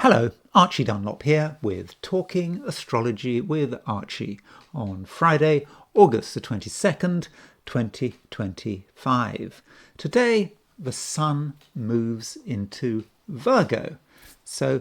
Hello, Archie Dunlop here with Talking Astrology with Archie on Friday, August the 22nd, 2025. Today, the Sun moves into Virgo. So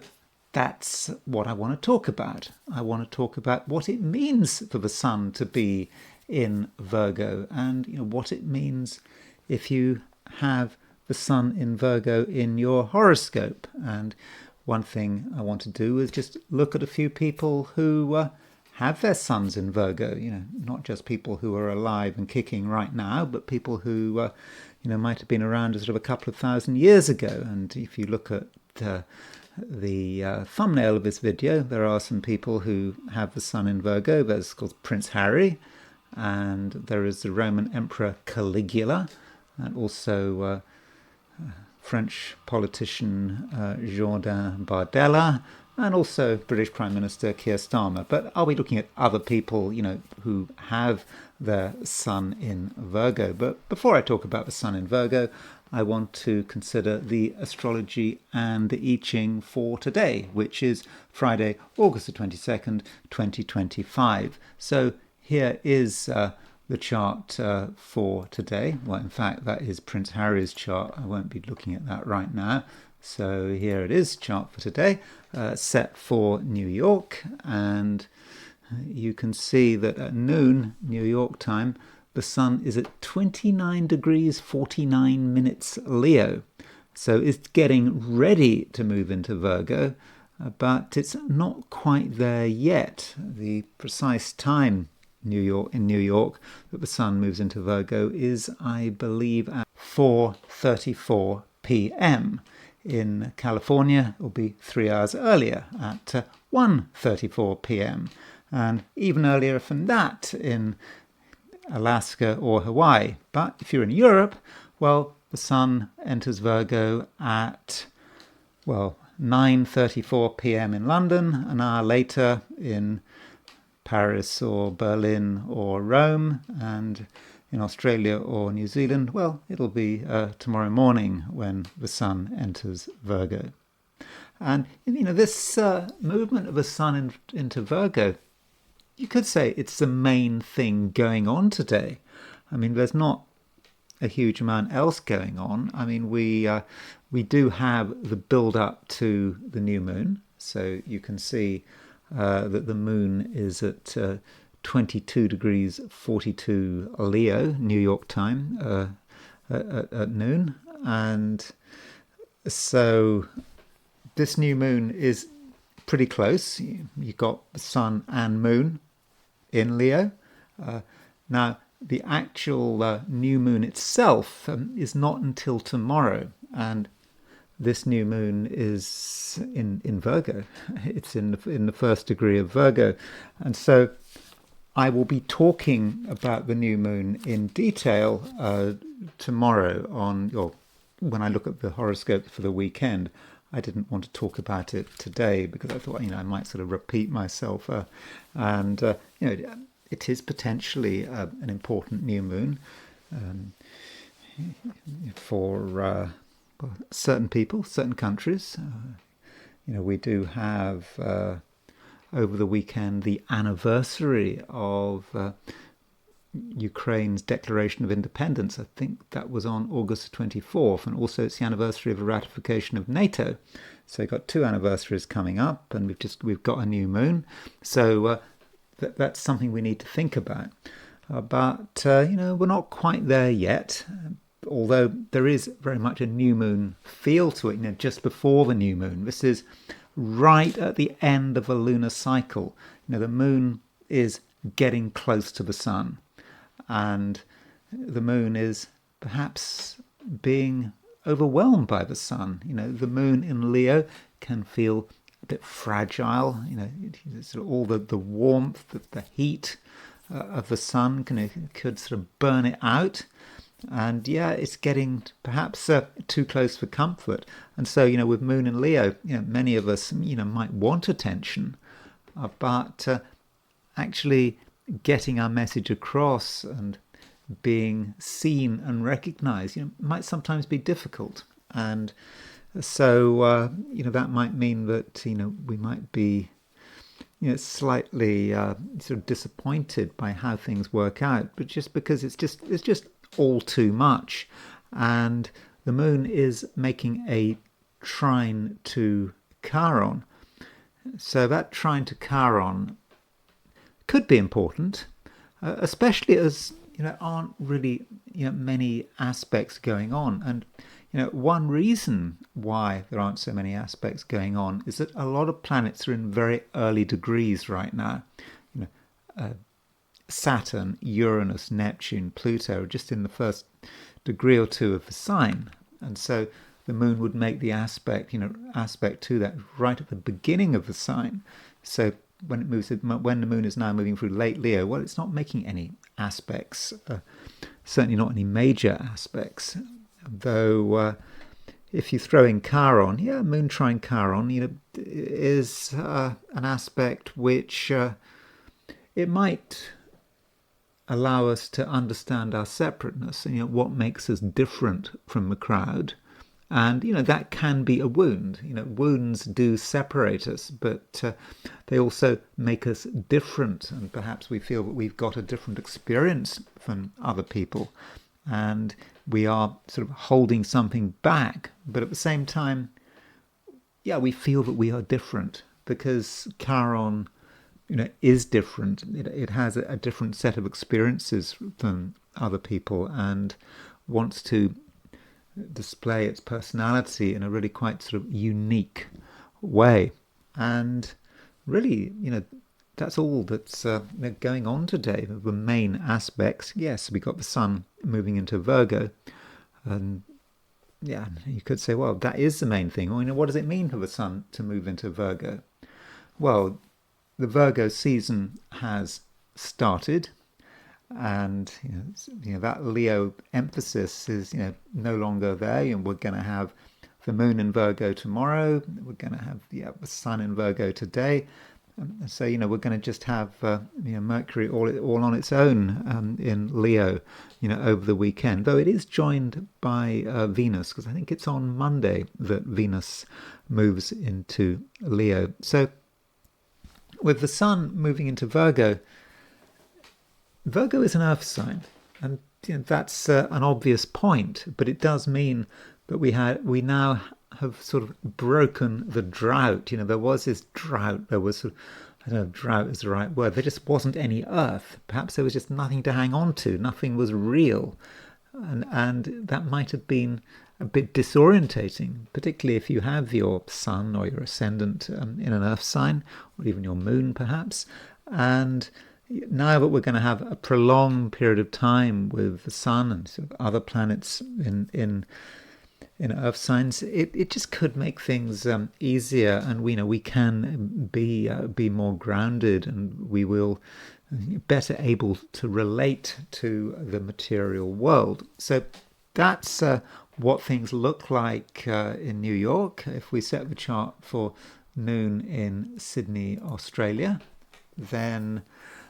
that's what I want to talk about. I want to talk about what it means for the Sun to be in Virgo and what it means if you have the Sun in Virgo in your horoscope. And one thing I want to do is just look at a few people who have their suns in Virgo, not just people who are alive and kicking right now, but people who, might have been around sort of a couple of thousand years ago. And if you look at the thumbnail of this video, there are some people who have the sun in Virgo. There's called Prince Harry, and there is the Roman Emperor Caligula, and also French politician Jordan Bardella, and also British Prime Minister Keir Starmer. But are we looking at other people, who have their sun in Virgo? But before I talk about the sun in Virgo, I want to consider the astrology and the I Ching for today, which is Friday, August the 22nd, 2025. So here is the chart for today. Well, in fact, that is Prince Harry's chart. I won't be looking at that right now. So here it is, chart for today, set for New York. And you can see that at noon, New York time, the sun is at 29 degrees 49 minutes Leo. So it's getting ready to move into Virgo, but it's not quite there yet. The precise time in New York that the sun moves into Virgo is, I believe, at 4:34 p.m. In California, it will be 3 hours earlier at 1:34 p.m. and even earlier than that in Alaska or Hawaii. But if you're in Europe, well, the sun enters Virgo at 9:34 p.m. in London, an hour later in Paris or Berlin or Rome, and in Australia or New Zealand, well, it'll be tomorrow morning when the sun enters Virgo. And this movement of the sun into Virgo, you could say it's the main thing going on today. I mean, there's not a huge amount else going on. I mean, we do have the build up to the new moon, so you can see that the moon is at 22 degrees 42 Leo, New York time, at noon. And so this new moon is pretty close. You've got the sun and moon in Leo. Now, the actual new moon itself is not until tomorrow. And this new moon is in Virgo. It's in the first degree of Virgo. And so I will be talking about the new moon in detail tomorrow when I look at the horoscope for the weekend. I didn't want to talk about it today because I thought, I might sort of repeat myself. It is potentially an important new moon for certain people, certain countries. We do have over the weekend the anniversary of Ukraine's declaration of independence. I think that was on August 24th, and also it's the anniversary of the ratification of NATO. So we've got two anniversaries coming up, and we've got a new moon. So that's something we need to think about. But we're not quite there yet. Although there is very much a new moon feel to it, just before the new moon. This is right at the end of a lunar cycle. The moon is getting close to the sun, and the moon is perhaps being overwhelmed by the sun. The moon in Leo can feel a bit fragile. Sort of all the warmth, the heat of the sun could sort of burn it out. And it's getting perhaps too close for comfort. And so, with Moon and Leo, many of us, might want attention, but actually getting our message across and being seen and recognized, might sometimes be difficult. And So that might mean that we might be slightly sort of disappointed by how things work out, but just because it's just all too much, and the moon is making a trine to Chiron. So that trine to Chiron could be important, especially as aren't really many aspects going on. And one reason why there aren't so many aspects going on is that a lot of planets are in very early degrees right now. Saturn, Uranus, Neptune, Pluto are just in the first degree or two of the sign, and so the moon would make the aspect to that right at the beginning of the sign. So when the moon is now moving through late Leo, well, it's not making any aspects, certainly not any major aspects. Though if you throw in Chiron, moon trine Chiron, is an aspect which it might allow us to understand our separateness and what makes us different from the crowd. And that can be a wound. Wounds do separate us, but they also make us different, and perhaps we feel that we've got a different experience from other people, and we are sort of holding something back. But at the same time, we feel that we are different because Chiron is different. It has a different set of experiences than other people and wants to display its personality in a really quite sort of unique way. And really, that's all that's going on today. The main aspects, yes, we got the sun moving into Virgo, and you could say, well, that is the main thing. Well, what does it mean for the sun to move into Virgo? Well, the Virgo season has started, and that Leo emphasis is no longer there. We're going to have the moon in Virgo tomorrow. We're going to have the sun in Virgo today. So we're going to just have Mercury all on its own in Leo over the weekend, though it is joined by Venus, because I think it's on Monday that Venus moves into Leo. So with the sun moving into Virgo, Virgo is an earth sign, and that's an obvious point, but it does mean that we now have sort of broken the drought. There was this drought. There was, I don't know if drought is the right word. There just wasn't any earth. Perhaps there was just nothing to hang on to. Nothing was real, and that might have been a bit disorientating, particularly if you have your sun or your ascendant in an earth sign, or even your moon perhaps. And now that we're going to have a prolonged period of time with the sun and sort of other planets in earth signs, it just could make things easier, and we can be more grounded, and we will better able to relate to the material world. So that's what things look like in New York. If we set the chart for noon in Sydney, Australia, then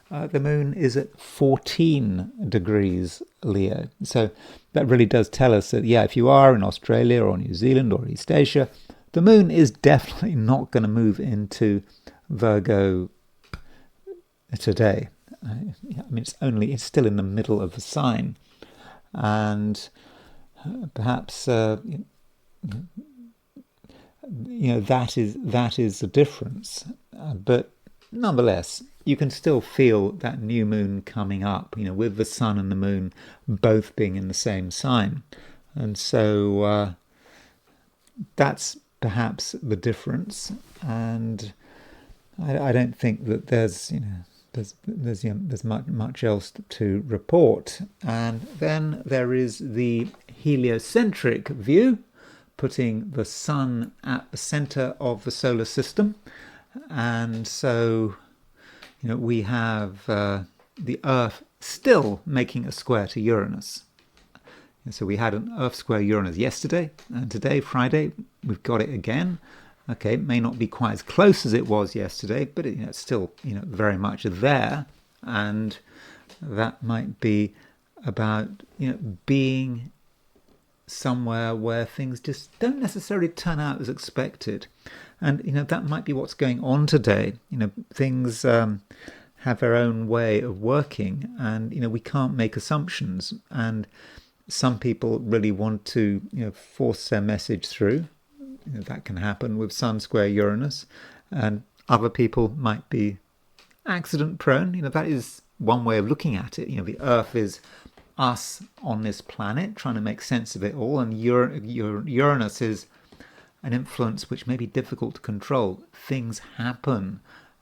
the moon is at 14 degrees Leo. So that really does tell us that, if you are in Australia or New Zealand or East Asia, the moon is definitely not going to move into Virgo today. It's still in the middle of the sign. And perhaps, that is the difference. But nonetheless, you can still feel that new moon coming up, with the sun and the moon both being in the same sign. And so that's perhaps the difference. And I don't think that there's much else to report. And then there is the heliocentric view, putting the sun at the center of the solar system. And so we have the Earth still making a square to Uranus. And so we had an Earth square Uranus yesterday, and today, Friday, we've got it again. Okay, it may not be quite as close as it was yesterday, but it's still very much there, and that might be about being somewhere where things just don't necessarily turn out as expected. And, that might be what's going on today. Things have their own way of working, and, we can't make assumptions. And some people really want to, force their message through. That can happen with Sun square Uranus. And other people might be accident prone. That is one way of looking at it. The Earth is us on this planet trying to make sense of it all, and Uranus is an influence which may be difficult to control. Things happen,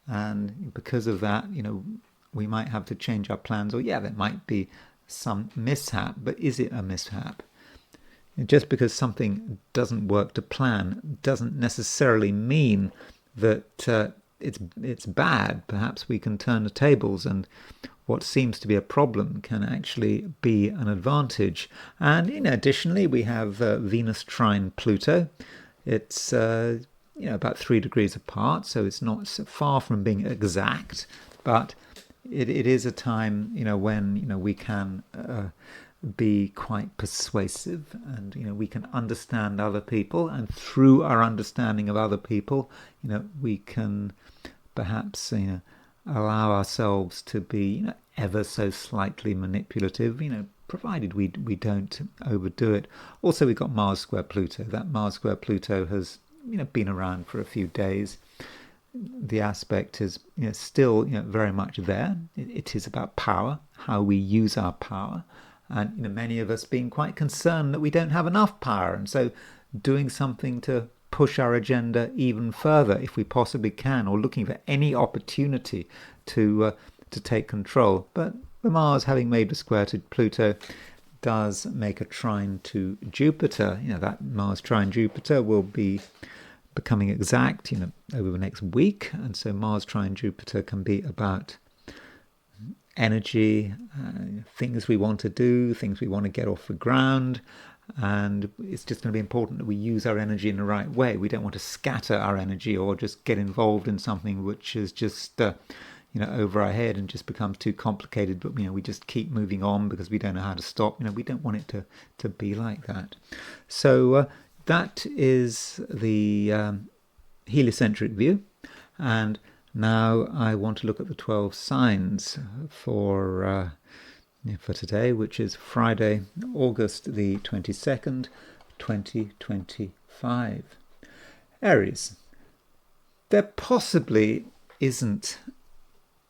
and because of that, we might have to change our plans, or there might be some mishap. But is it a mishap? Just because something doesn't work to plan doesn't necessarily mean that it's bad. Perhaps we can turn the tables, and what seems to be a problem can actually be an advantage. And additionally, we have Venus trine Pluto. It's about 3 degrees apart, so it's not so far from being exact, but it is a time when we can be quite persuasive, and we can understand other people, and through our understanding of other people, we can perhaps allow ourselves to be ever so slightly manipulative, provided we don't overdo it. Also, we've got Mars square Pluto. That Mars square Pluto has been around for a few days. The aspect is still very much there. It is about power, how we use our power, and many of us being quite concerned that we don't have enough power, and so doing something to push our agenda even further if we possibly can, or looking for any opportunity to take control. But the Mars, having made a square to Pluto, does make a trine to Jupiter. That Mars trine Jupiter will be becoming exact over the next week, and so Mars trine Jupiter can be about energy, things we want to do, things we want to get off the ground. And it's just going to be important that we use our energy in the right way. We don't want to scatter our energy or just get involved in something which is just over our head and just becomes too complicated, but we just keep moving on because we don't know how to stop. We don't want it to be like that. So that is the heliocentric view. And now I want to look at the 12 signs for today, which is Friday, August the 22nd, 2025. Aries. There possibly isn't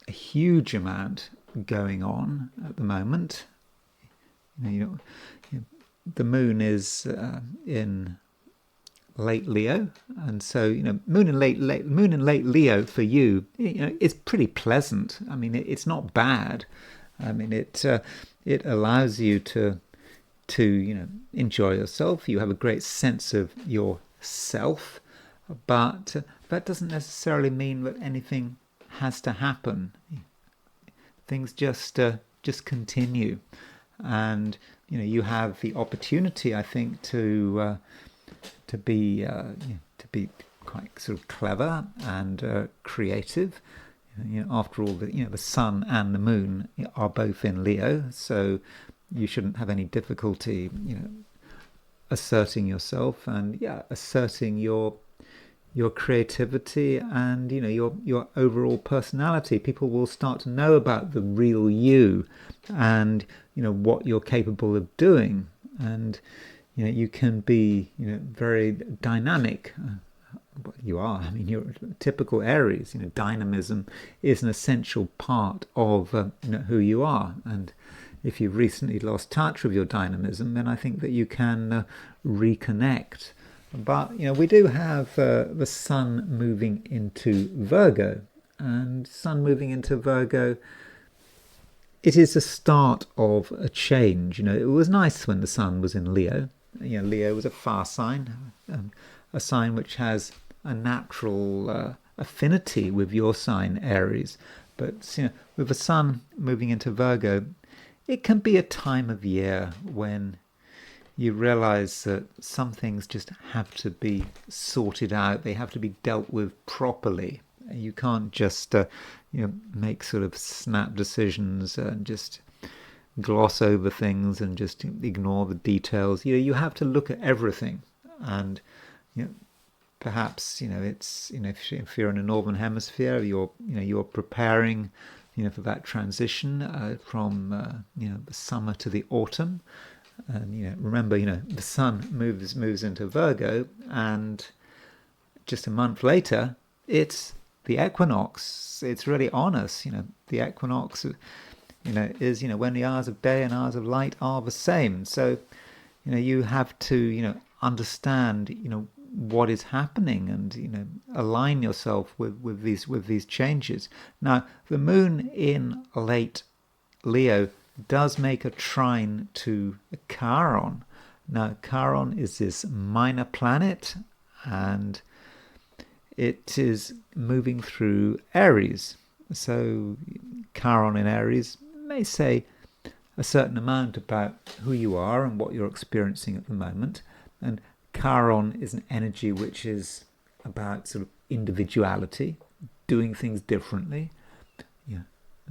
a huge amount going on at the moment. The moon is in late Leo, and so moon in late Leo for you, is pretty pleasant. I mean, it's not bad. I mean, it allows you to enjoy yourself. You have a great sense of yourself, but that doesn't necessarily mean that anything has to happen. Things just continue, and you have the opportunity, I think, to be quite sort of clever and creative. After all, the sun and the moon are both in Leo, so you shouldn't have any difficulty, asserting yourself and asserting your creativity and your overall personality. People will start to know about the real you and what you're capable of doing, and you can be very dynamic. You are. I mean, you're a typical Aries. Dynamism is an essential part of who you are. And if you've recently lost touch with your dynamism, then I think that you can reconnect. But we do have the Sun moving into Virgo, and Sun moving into Virgo, it is the start of a change. It was nice when the Sun was in Leo. Leo was a fire sign, a sign which has a natural affinity with your sign, Aries. But with the Sun moving into Virgo, it can be a time of year when you realize that some things just have to be sorted out. They have to be dealt with properly. You can't just make sort of snap decisions and just gloss over things and just ignore the details. You have to look at everything, and perhaps it's if you're in the northern hemisphere, you're preparing for that transition from the summer to the autumn. And remember, the sun moves into Virgo, and just a month later it's the equinox. It's really on us. The equinox is when the hours of day and hours of light are the same. So you have to understand what is happening, and align yourself with these changes. Now, the moon in late Leo does make a trine to Chiron. Now, Chiron is this minor planet, and it is moving through Aries. So Chiron in Aries may say a certain amount about who you are and what you're experiencing at the moment. And Chiron is an energy which is about sort of individuality, doing things differently,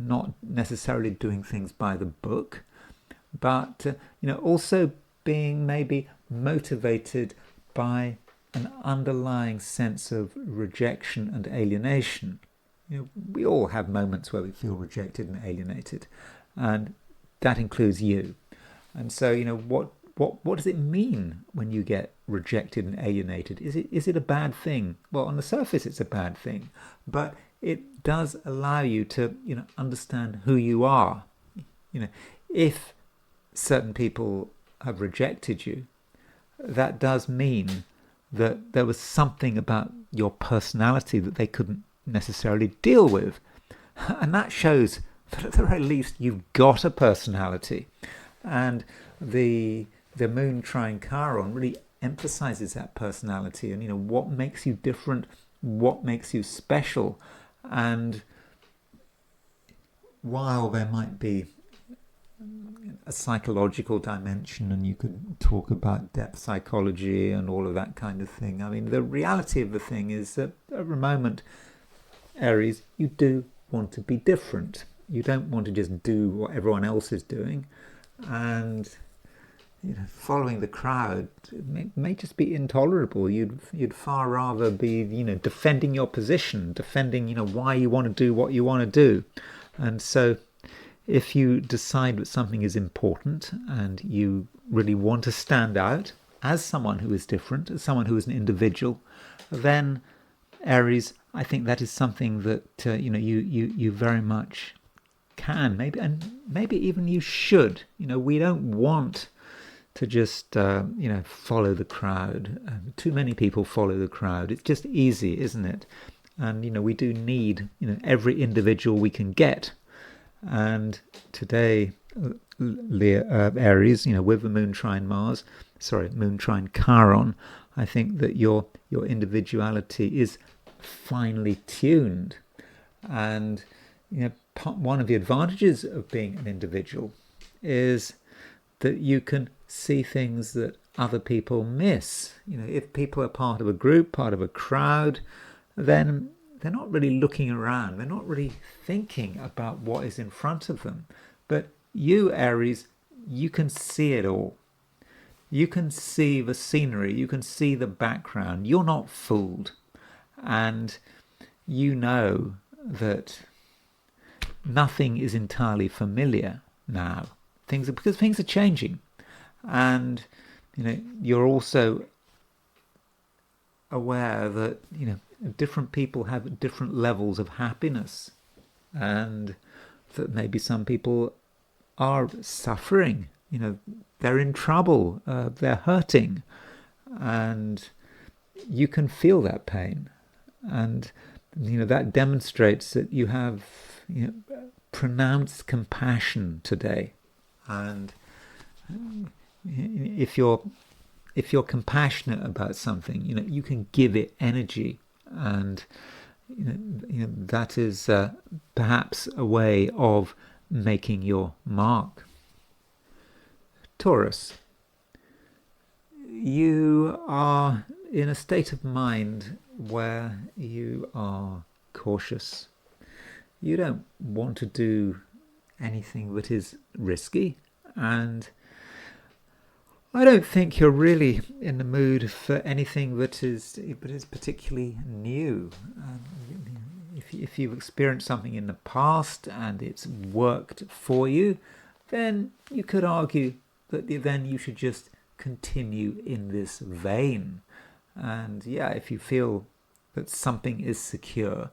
not necessarily doing things by the book, but also being maybe motivated by an underlying sense of rejection and alienation. We all have moments where we feel rejected and alienated, and that includes you. And so, what does it mean when you get rejected and alienated? Is it a bad thing? Well, on the surface, it's a bad thing, but it does allow you to understand who you are. If certain people have rejected you, that does mean that there was something about your personality that they couldn't necessarily deal with, and that shows that at the very least you've got a personality. And the moon trine Chiron really emphasizes that personality, and what makes you different, what makes you special. And while there might be a psychological dimension, and you could talk about depth psychology and all of that kind of thing, the reality of the thing is that at the moment, Aries, you do want to be different. You don't want to just do what everyone else is doing, and following the crowd may just be intolerable. You'd far rather be defending your position, defending why you want to do what you want to do. And so if you decide that something is important and you really want to stand out as someone who is different, as someone who is an individual, then Aries, I think that is something that you very much can, maybe even you should. We don't want to just follow the crowd. Too many people follow the crowd. It's just easy, isn't it? And we do need every individual we can get. And today, Aries, with the moon trine moon trine Chiron, I think that your individuality is finely tuned. And one of the advantages of being an individual is that you can see things that other people miss. If people are part of a group, part of a crowd, then they're not really looking around. They're not really thinking about what is in front of them. But you, Aries, you can see it all. You can see the scenery. You can see the background. You're not fooled. And you know that nothing is entirely familiar now. Because things are changing. And you're also aware that different people have different levels of happiness, and that maybe some people are suffering. They're in trouble, they're hurting, and you can feel that pain. And that demonstrates that you have pronounced compassion today. And if you're compassionate about something, you can give it energy, and that is perhaps a way of making your mark. Taurus, you are in a state of mind where you are cautious. You don't want to do anything that is risky, and I don't think you're really in the mood for anything that is particularly new. If you've experienced something in the past and it's worked for you, then you could argue that then you should just continue in this vein. And yeah, if you feel that something is secure,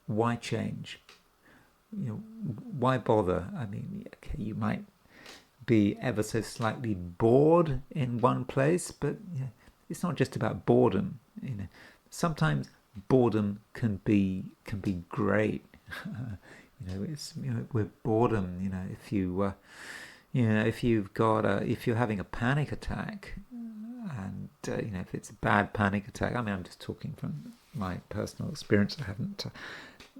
why change? Why bother? I mean, okay, you might be ever so slightly bored in one place, but it's not just about boredom. Sometimes boredom can be great. It's with boredom. If you're having a panic attack, and if it's a bad panic attack, I mean, I'm just talking from my personal experience. I haven't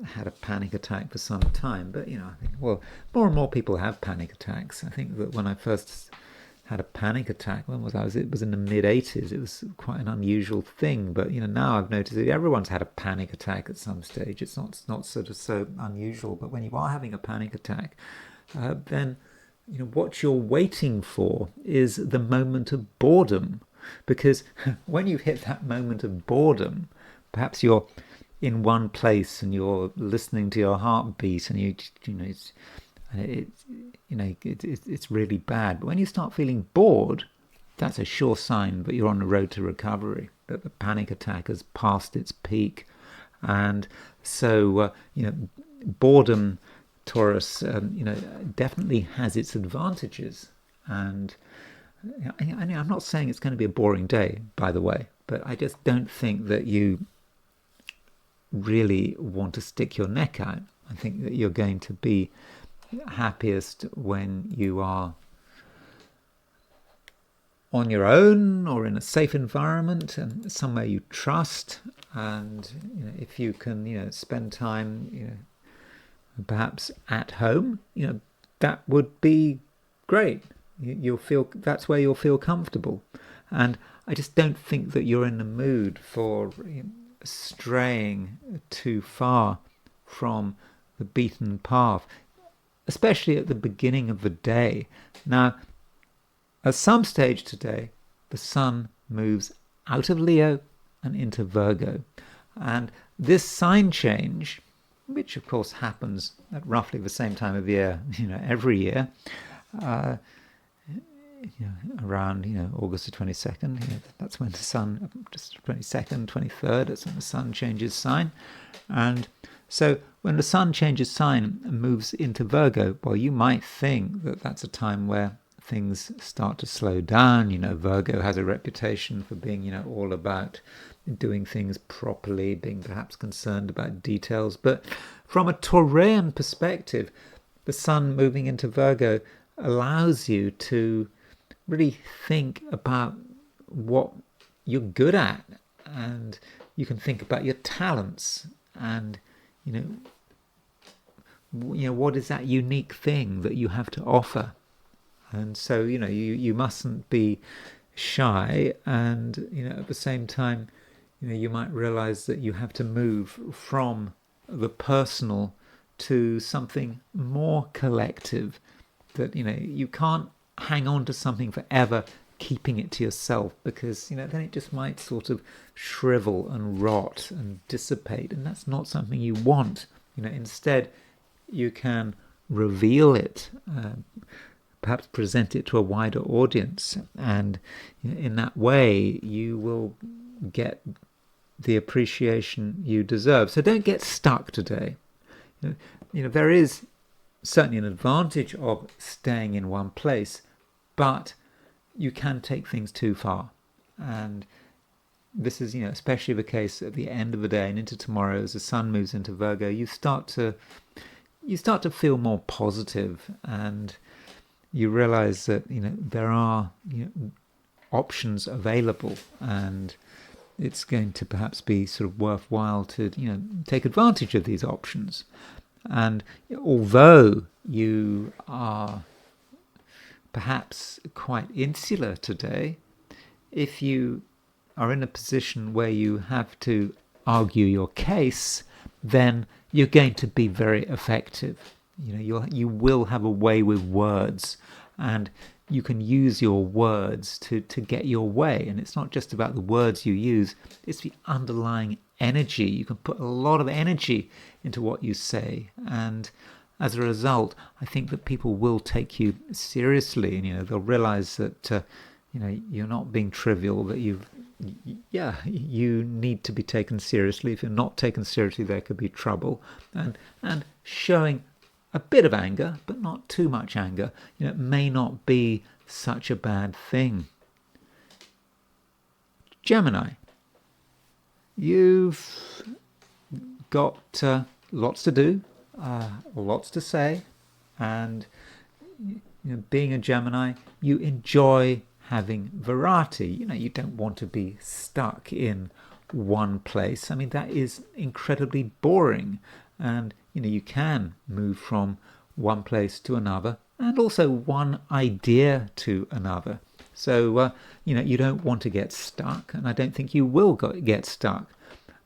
had a panic attack for some time, but I think, well, more and more people have panic attacks. I think that when I first had a panic attack, when was I? It was in the mid-80s. It was quite an unusual thing, but now I've noticed that everyone's had a panic attack at some stage. It's not sort of so unusual. But when you are having a panic attack, then what you're waiting for is the moment of boredom, because when you hit that moment of boredom, perhaps you're in one place and you're listening to your heartbeat, and it's really bad. But when you start feeling bored, that's a sure sign that you're on the road to recovery, that the panic attack has passed its peak. And so boredom, Taurus, definitely has its advantages. And I'm not saying it's going to be a boring day, by the way, but I just don't think that you really want to stick your neck out. I think that you're going to be happiest when you are on your own or in a safe environment and somewhere you trust. And if you can spend time perhaps at home, that would be great. You'll feel that's where you'll feel comfortable. And I just don't think that you're in the mood for straying too far from the beaten path, especially at the beginning of the day. Now, at some stage today, the sun moves out of Leo and into Virgo. And this sign change, which of course happens at roughly the same time of year, every year, around August the 22nd, that's when the sun, just 22nd, 23rd, that's when the sun changes sign. And so when the sun changes sign and moves into Virgo, well, you might think that that's a time where things start to slow down. Virgo has a reputation for being all about doing things properly, being perhaps concerned about details. But from a Taurean perspective, the sun moving into Virgo allows you to really think about what you're good at, and you can think about your talents, and what is that unique thing that you have to offer. And so you mustn't be shy, and at the same time you might realize that you have to move from the personal to something more collective, that you can't hang on to something forever, keeping it to yourself, because then it just might sort of shrivel and rot and dissipate, and that's not something you want. Instead you can reveal it, perhaps present it to a wider audience, and in that way you will get the appreciation you deserve. So don't get stuck today. There is certainly an advantage of staying in one place, but you can take things too far. And this is especially the case at the end of the day and into tomorrow, as the sun moves into Virgo. You start to feel more positive, and you realize that there are options available, and it's going to perhaps be sort of worthwhile to take advantage of these options. And although you are perhaps quite insular today, if you are in a position where you have to argue your case, then you're going to be very effective. You will have a way with words, and you can use your words to get your way. And it's not just about the words you use, it's the underlying energy. You can put a lot of energy into what you say, and as a result, I think that people will take you seriously, and they'll realize that you're not being trivial, that you need to be taken seriously. If you're not taken seriously, there could be trouble. And showing a bit of anger, but not too much anger, it may not be such a bad thing. Gemini, you've got lots to do, lots to say, and being a Gemini, you enjoy having variety. You don't want to be stuck in one place. I mean, that is incredibly boring. And you can move from one place to another, and also one idea to another. So you don't want to get stuck, and I don't think you will get stuck.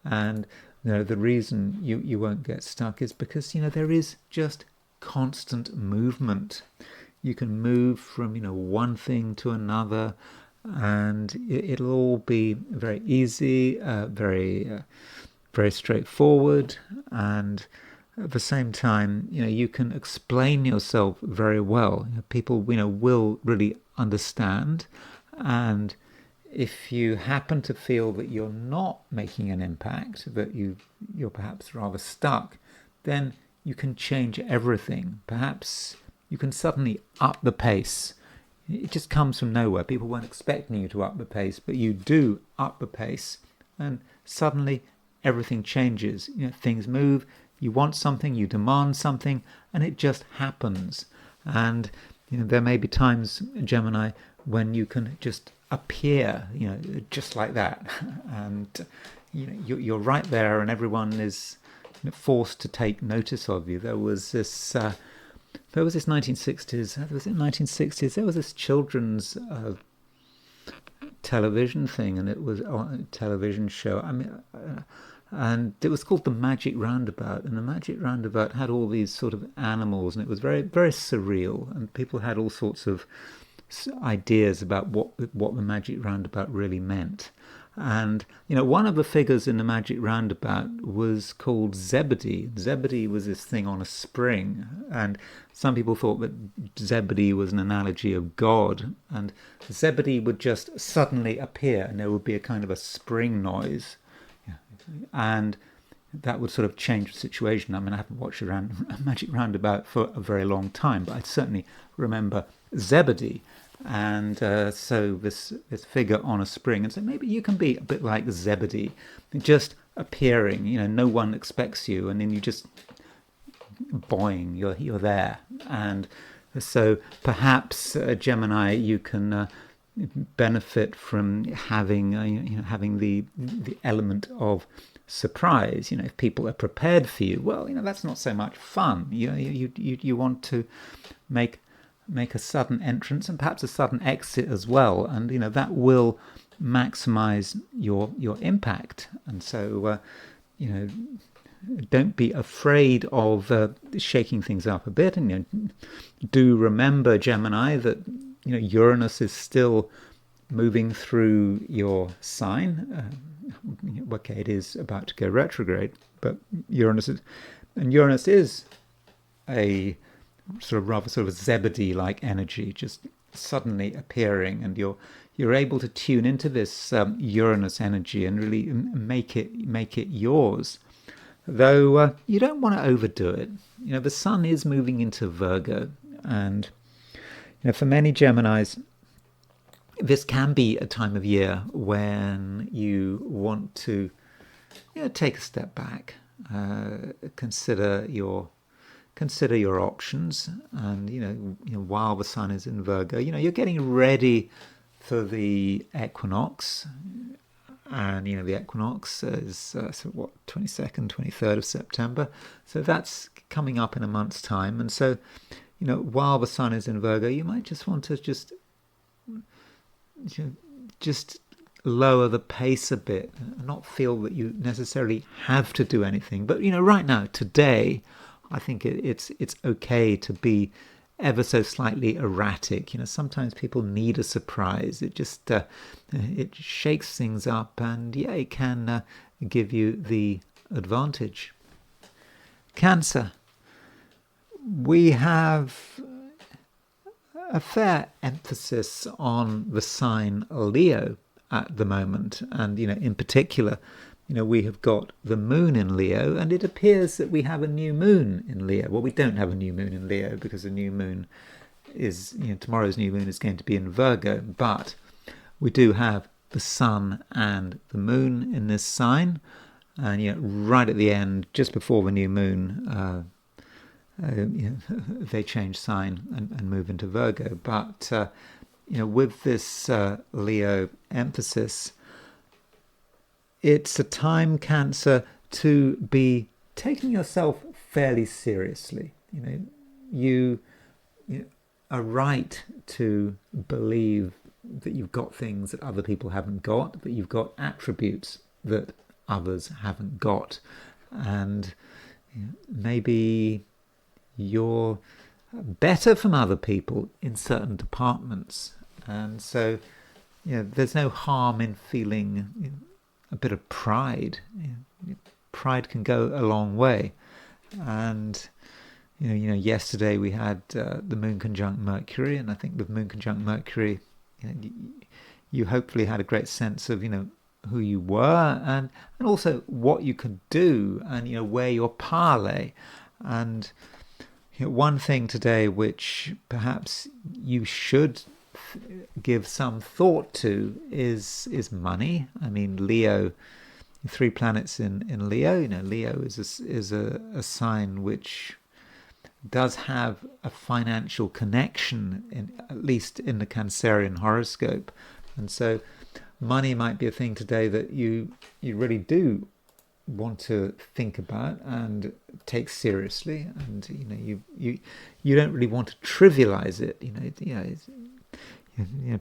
And the reason you won't get stuck is because there is just constant movement. You can move from one thing to another, and it'll all be very easy, very straightforward, and at the same time, you can explain yourself very well. People, will really understand, and if you happen to feel that you're not making an impact, that you're perhaps rather stuck, then you can change everything. Perhaps you can suddenly up the pace. It just comes from nowhere. People weren't expecting you to up the pace, but you do up the pace, and suddenly everything changes. Things move. You want something, you demand something, and it just happens. And there may be times, Gemini, when you can just appear, just like that, and you're right there, and everyone is forced to take notice of you. There was this 1960s. Was it 1960s? There was this children's television thing, and it was a television show. And it was called The Magic Roundabout, and the Magic Roundabout had all these sort of animals, and it was very, very surreal, and people had all sorts of ideas about what the Magic Roundabout really meant. And one of the figures in the Magic Roundabout was called Zebedee. Zebedee was this thing on a spring, and some people thought that Zebedee was an analogy of God, and Zebedee would just suddenly appear, and there would be a kind of a spring noise, and that would sort of change the situation. I mean, I haven't watched a Magic Roundabout for a very long time, but I certainly remember Zebedee. And so this figure on a spring, and so maybe you can be a bit like Zebedee, just appearing. No one expects you, and then you just boing, you're there. And so perhaps Gemini, you can benefit from having having the element of surprise. If people are prepared for you, well, that's not so much fun. You want to make a sudden entrance and perhaps a sudden exit as well, and that will maximize your impact. And so don't be afraid of shaking things up a bit. And do remember, Gemini, that Uranus is still moving through your sign. Okay, it is about to go retrograde, but Uranus is a sort of Zebedee-like energy, just suddenly appearing, and you're able to tune into this Uranus energy and really make it yours. Though you don't want to overdo it. The Sun is moving into Virgo, and for many Geminis, this can be a time of year when you want to take a step back, consider your options, and while the Sun is in Virgo, you're getting ready for the equinox, and the equinox is 22nd, 23rd of September, so that's coming up in a month's time. And so while the Sun is in Virgo, you might just want to just lower the pace a bit, and not feel that you necessarily have to do anything. But right now, today, I think it's okay to be ever so slightly erratic. Sometimes people need a surprise. It just it shakes things up, and it can give you the advantage. Cancer. We have a fair emphasis on the sign Leo at the moment, and in particular, we have got the moon in Leo, and it appears that we have a new moon in Leo. Well, we don't have a new moon in Leo because the new moon is, tomorrow's new moon is going to be in Virgo, but we do have the sun and the moon in this sign, and right at the end, just before the new moon, they change sign and move into Virgo. But with this Leo emphasis, it's a time, Cancer, to be taking yourself fairly seriously. You are right to believe that you've got things that other people haven't got, that you've got attributes that others haven't got, and maybe you're better from other people in certain departments, and so there's no harm in feeling a bit of pride. Pride can go a long way, and yesterday we had the moon conjunct Mercury, and I think with moon conjunct Mercury, you hopefully had a great sense of who you were, and also what you could do, and where your power lay. And one thing today which perhaps you should give some thought to is money. I mean, Leo, 3 planets in Leo. Leo is a sign which does have a financial connection, at least in the Cancerian horoscope, and so money might be a thing today that you really do want to think about and take seriously, and you don't really want to trivialize it.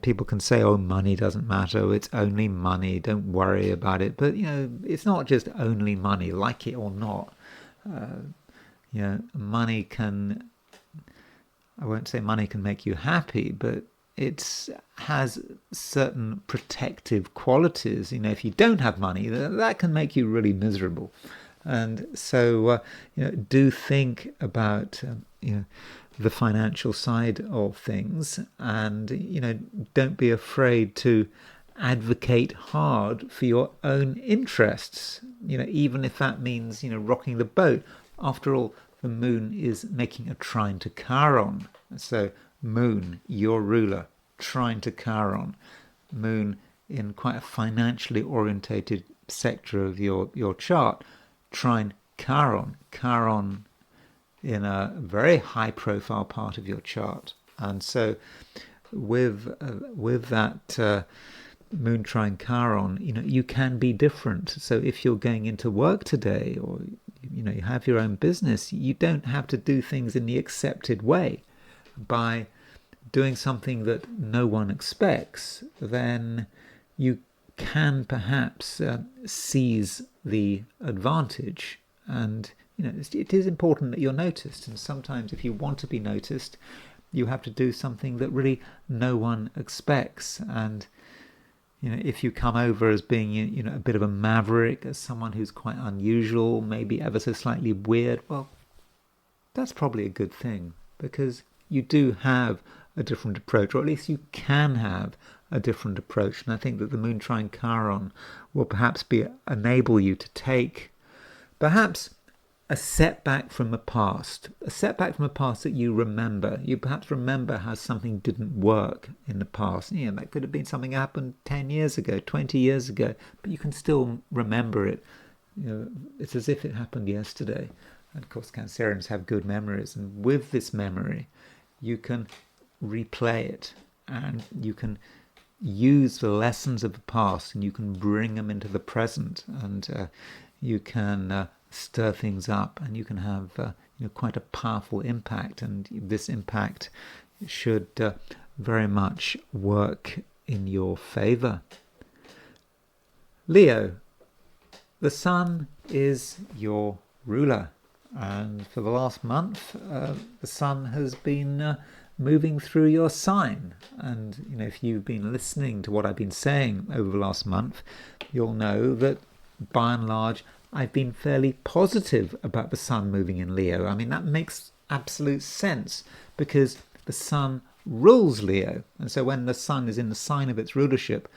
People can say, "Oh, money doesn't matter. It's only money. Don't worry about it." But it's not just only money, like it or not. Money can. I won't say money can make you happy, but it has certain protective qualities. If you don't have money, that can make you really miserable. And so, do think about the financial side of things, and don't be afraid to advocate hard for your own interests. Even if that means rocking the boat. After all, the moon is making a trine to Chiron, so moon, your ruler, trine to Chiron, moon in quite a financially orientated sector of your chart, trine Chiron, Chiron in a very high profile part of your chart. And so with that moon trine Chiron, you can be different. So if you're going into work today, or you have your own business, you don't have to do things in the accepted way. By doing something that no one expects, then you can perhaps seize the advantage. And it is important that you're noticed, and sometimes if you want to be noticed, you have to do something that really no one expects. And if you come over as being a bit of a maverick, as someone who's quite unusual, maybe ever so slightly weird, well, that's probably a good thing, because you do have a different approach, or at least you can have a different approach. And I think that the moon trine Chiron will perhaps enable you to take perhaps a setback from the past, that you remember. You perhaps remember how something didn't work in the past. That could have been something that happened 10 years ago, 20 years ago, but you can still remember it. It's as if it happened yesterday. And of course, Cancerians have good memories, and with this memory, you can replay it, and you can use the lessons of the past, and you can bring them into the present, and you can stir things up, and you can have quite a powerful impact. And this impact should very much work in your favor. Leo, the sun is your ruler, And for the last month, the sun has been moving through your sign. And if you've been listening to what I've been saying over the last month, you'll know that by and large I've been fairly positive about the sun moving in Leo. I mean, that makes absolute sense because the sun rules Leo, and so when the sun is in the sign of its rulership,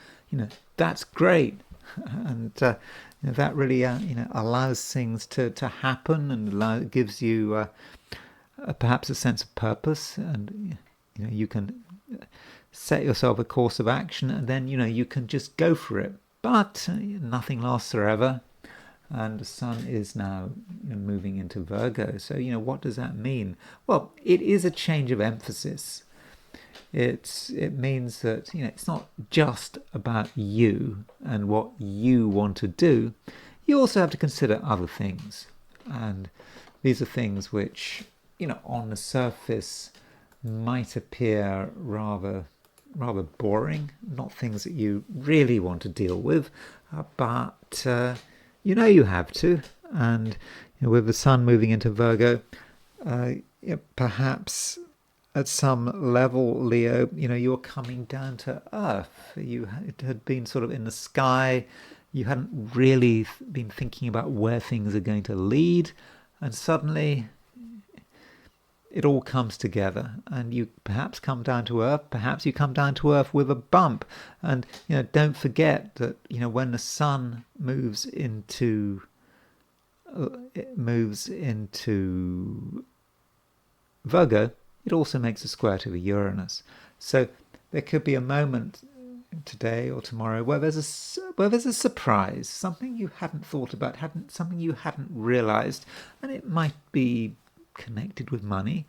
that's great. And that really allows things to happen, and gives you perhaps a sense of purpose, and you can set yourself a course of action, and then you can just go for it. But nothing lasts forever, and the sun is now moving into Virgo. So what does that mean? Well, it is a change of emphasis. It means that it's not just about you and what you want to do. You also have to consider other things, and these are things which on the surface might appear rather boring, not things that you really want to deal with, but you have to. And with the sun moving into Virgo, perhaps at some level, Leo, you're coming down to earth. You had been sort of in the sky. You hadn't really been thinking about where things are going to lead. And suddenly it all comes together, and you perhaps come down to earth. Perhaps you come down to earth with a bump. And don't forget that when the sun moves into Virgo, it also makes a square to the Uranus. So there could be a moment today or tomorrow where there's a surprise, something you hadn't thought about, something you hadn't realized, and it might be connected with money.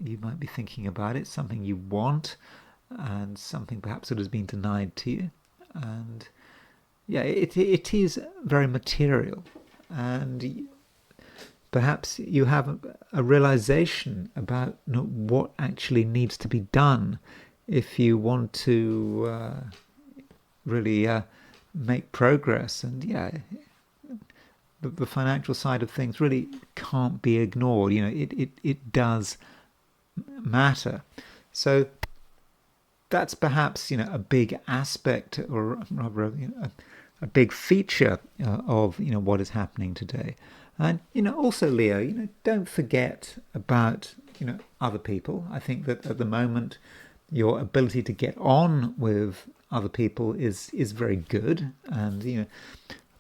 You might be thinking about it, something you want, and something perhaps that has been denied to you. And it is very material, and perhaps you have a realization about what actually needs to be done if you want to really make progress. And the financial side of things really can't be ignored. It does matter. So that's perhaps a big aspect, or rather a big feature of what is happening today. And also, Leo, don't forget about other people. I think that at the moment your ability to get on with other people is very good, and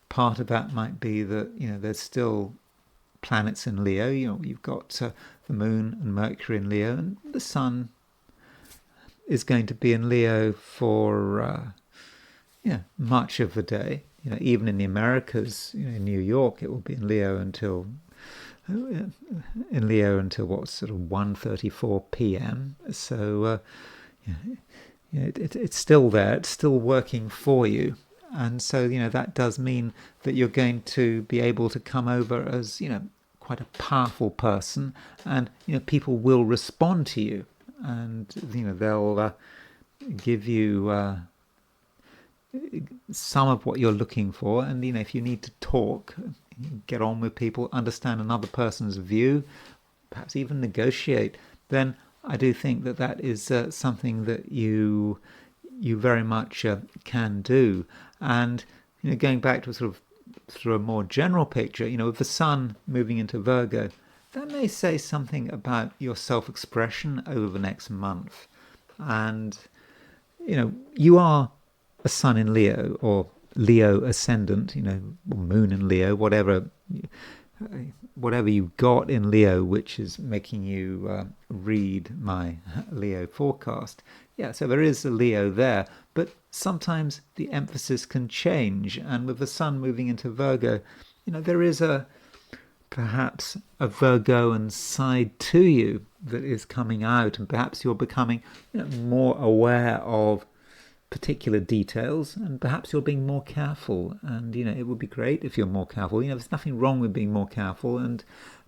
part of that might be that there's still planets in Leo. You've got the Moon and Mercury in Leo, and the Sun is going to be in Leo for much of the day. Even in the Americas, in New York, it will be in Leo until what, sort of 1:34 p.m. So it's still there. It's still working for you, and so that does mean that you're going to be able to come over as quite a powerful person, and people will respond to you, and they'll give you some of what you're looking for. And if you need to talk, get on with people, understand another person's view, perhaps even negotiate, then I do think that is something that you very much can do. And going back to sort of through a more general picture, with the sun moving into Virgo, that may say something about your self-expression over the next month. And you are a sun in Leo, or Leo ascendant, or moon in Leo, whatever you've got in Leo, which is making you read my Leo forecast. So there is a Leo there, but sometimes the emphasis can change, and with the sun moving into Virgo, there is perhaps a Virgoan side to you that is coming out, and perhaps you're becoming more aware of particular details, and perhaps you're being more careful. And it would be great if you're more careful. There's nothing wrong with being more careful, and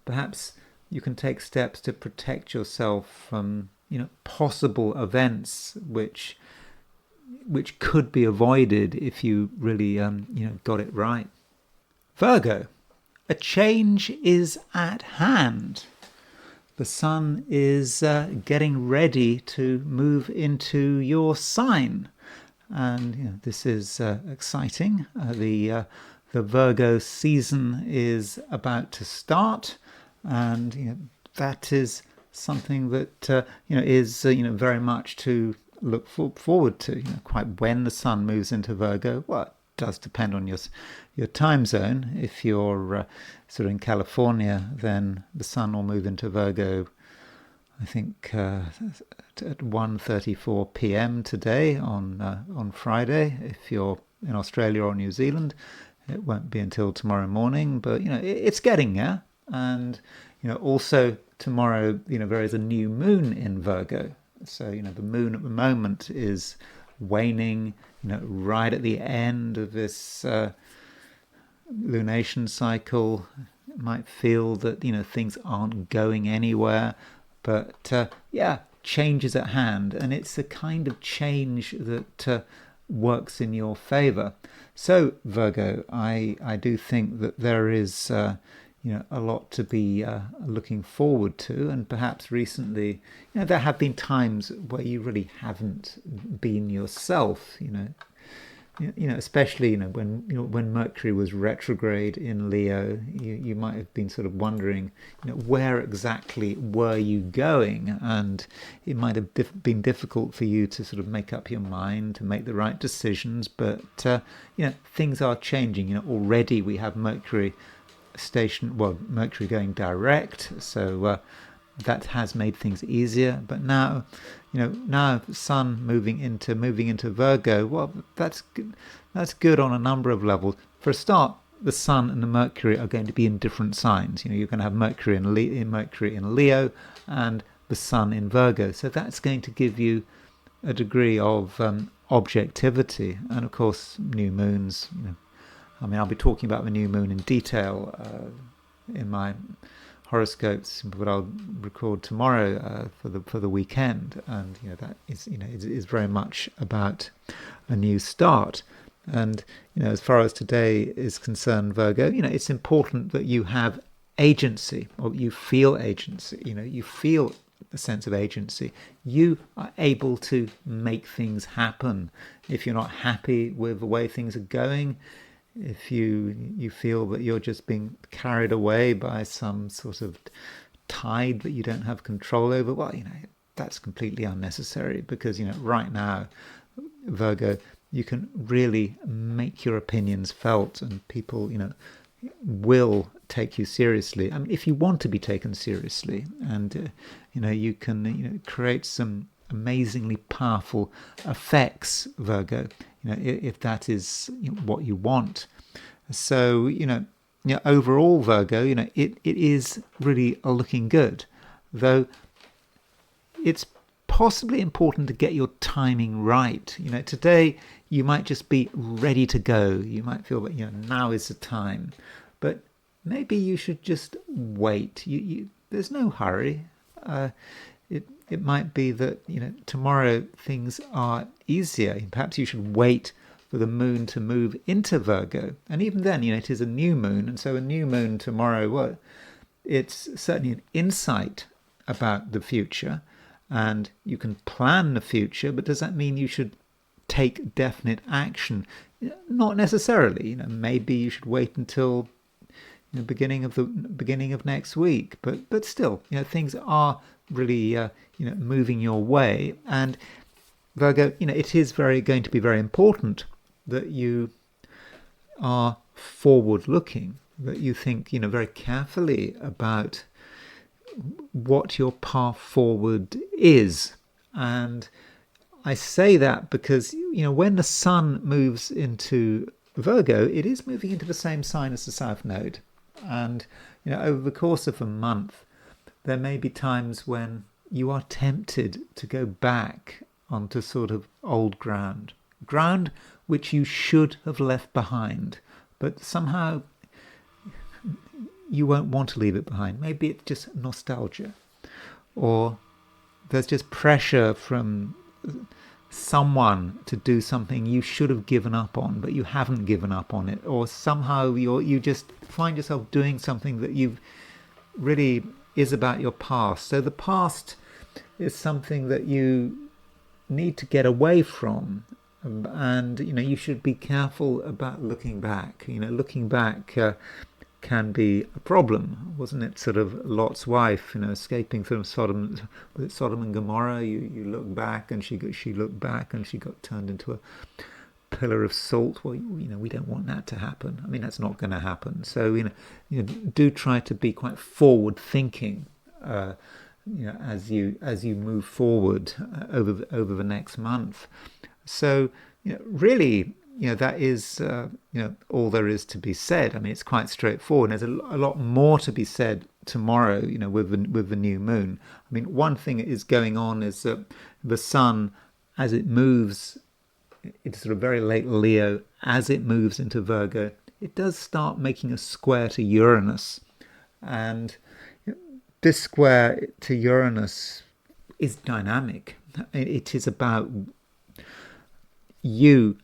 perhaps you can take steps to protect yourself from possible events which could be avoided if you really got it right. Virgo, a change is at hand. The sun is getting ready to move into your sign. And this is exciting. The Virgo season is about to start, and that is something that is very much to look forward to. Quite when the sun moves into Virgo, well, it does depend on your time zone. If you're sort of in California, then the sun will move into Virgo, I think, at 1:34 p.m. today on Friday. If you're in Australia or New Zealand, it won't be until tomorrow morning. But it's getting there. And also tomorrow, there is a new moon in Virgo. So the moon at the moment is waning. Right at the end of this lunation cycle. It might feel that things aren't going anywhere. But change is at hand, and it's a kind of change that works in your favour. So Virgo, I do think that there is a lot to be looking forward to, and perhaps recently there have been times where you really haven't been yourself. Especially when Mercury was retrograde in Leo, you might have been sort of wondering where exactly were you going, and it might have been difficult for you to sort of make up your mind to make the right decisions. But things are changing. Already we have Mercury going direct, so that has made things easier. But now Sun moving into Virgo, well, that's good on a number of levels. For a start, the Sun and the Mercury are going to be in different signs. You're going to have Mercury in Leo and the Sun in Virgo, so that's going to give you a degree of objectivity. And of course, new moons. I'll be talking about the new moon in detail in my horoscopes, but I'll record tomorrow for the weekend, and that is very much about a new start. And as far as today is concerned, Virgo, it's important that you have agency, or you feel agency. You feel the sense of agency. You are able to make things happen. If you're not happy with the way things are going, if you feel that you're just being carried away by some sort of tide that you don't have control over, well, that's completely unnecessary, because right now, Virgo, you can really make your opinions felt, and people will take you seriously. If you want to be taken seriously, and you can create some amazingly powerful effects, Virgo, if that is what you want. So overall, Virgo, it is really looking good, though it's possibly important to get your timing right. Today you might just be ready to go. You might feel that now is the time, but maybe you should just wait. There's no hurry. It might be that tomorrow things are easier. Perhaps you should wait for the moon to move into Virgo, and even then, it is a new moon, and so a new moon tomorrow, well, it's certainly an insight about the future, and you can plan the future. But does that mean you should take definite action? Not necessarily. Maybe you should wait until the beginning of next week. But still, things are really moving your way. And Virgo, it is going to be very important that you are forward looking, that you think very carefully about what your path forward is. And I say that because when the sun moves into Virgo, it is moving into the same sign as the South Node, and over the course of a month there may be times when you are tempted to go back onto sort of old ground which you should have left behind, but somehow you won't want to leave it behind. Maybe it's just nostalgia, or there's just pressure from someone to do something you should have given up on, but you haven't given up on it, or somehow you just find yourself doing something that you really is about your past. So the past is something that you need to get away from, and you should be careful about looking back. Looking back can be a problem, wasn't it? Sort of Lot's wife, escaping from Sodom and Gomorrah. You look back, and she looked back, and she got turned into a pillar of salt. Well, we don't want that to happen. I mean, that's not going to happen. So do try to be quite forward thinking. As you move forward over the next month. So really, that is all there is to be said. I mean, it's quite straightforward. There's a lot more to be said tomorrow. With the new moon. I mean, one thing that is going on is that the sun, as it moves, it's sort of very late Leo, as it moves into Virgo, it does start making a square to Uranus, and this square to Uranus is dynamic. It is about you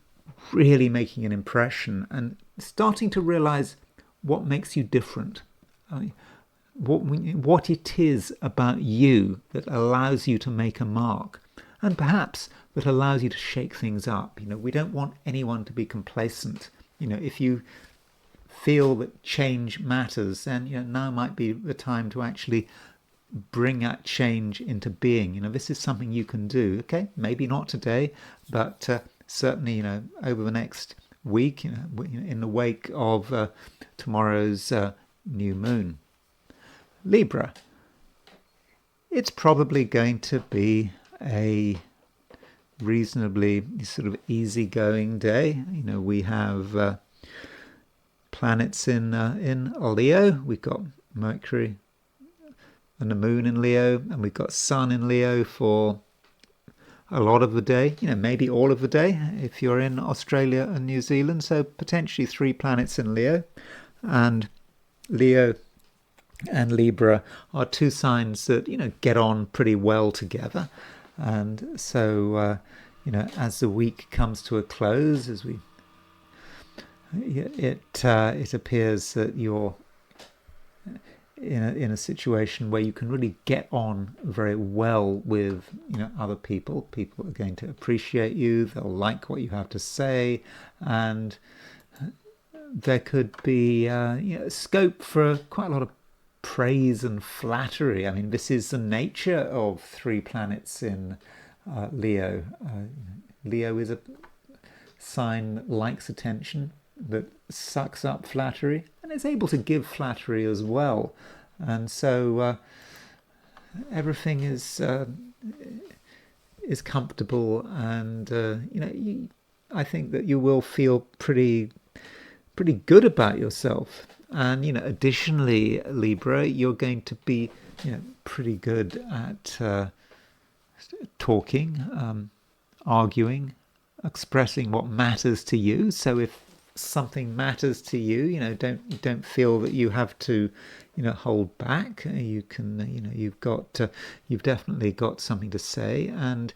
really making an impression and starting to realize what makes you different. What it is about you that allows you to make a mark, and perhaps that allows you to shake things up. We don't want anyone to be complacent. If you feel that change matters, then now might be the time to actually bring that change into being. This is something you can do. Okay, maybe not today, but certainly over the next week, in the wake of tomorrow's new moon. Libra, it's probably going to be a reasonably sort of easygoing day. We have planets in Leo. We've got Mercury and the moon in Leo, and we've got sun in Leo for a lot of the day, maybe all of the day if you're in Australia and New Zealand. So potentially 3 planets in Leo, and Leo and Libra are 2 signs that get on pretty well together. And so as the week comes to a close, it appears that you're in a situation where you can really get on very well with other people. People are going to appreciate you. They'll like what you have to say, and there could be scope for quite a lot of praise and flattery. I mean, this is the nature of 3 planets in Leo. Leo is a sign that likes attention, that sucks up flattery, and is able to give flattery as well. And so everything is comfortable, and I think that you will feel pretty good about yourself. And additionally, Libra, you're going to be pretty good at talking, arguing, expressing what matters to you. So if something matters to you, don't feel that you have to hold back. You can you've definitely got something to say, and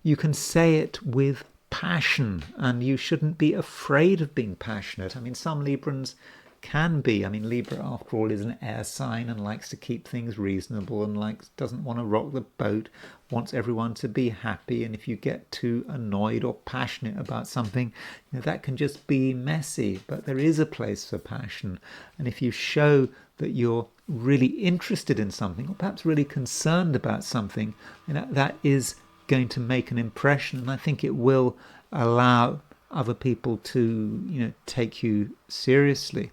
you can say it with passion, and you shouldn't be afraid of being passionate. I mean, some Librans can be. I mean, Libra, after all, is an air sign and likes to keep things reasonable, and doesn't want to rock the boat, wants everyone to be happy. And if you get too annoyed or passionate about something, that can just be messy. But there is a place for passion, and if you show that you're really interested in something, or perhaps really concerned about something, that is going to make an impression, and I think it will allow other people to take you seriously.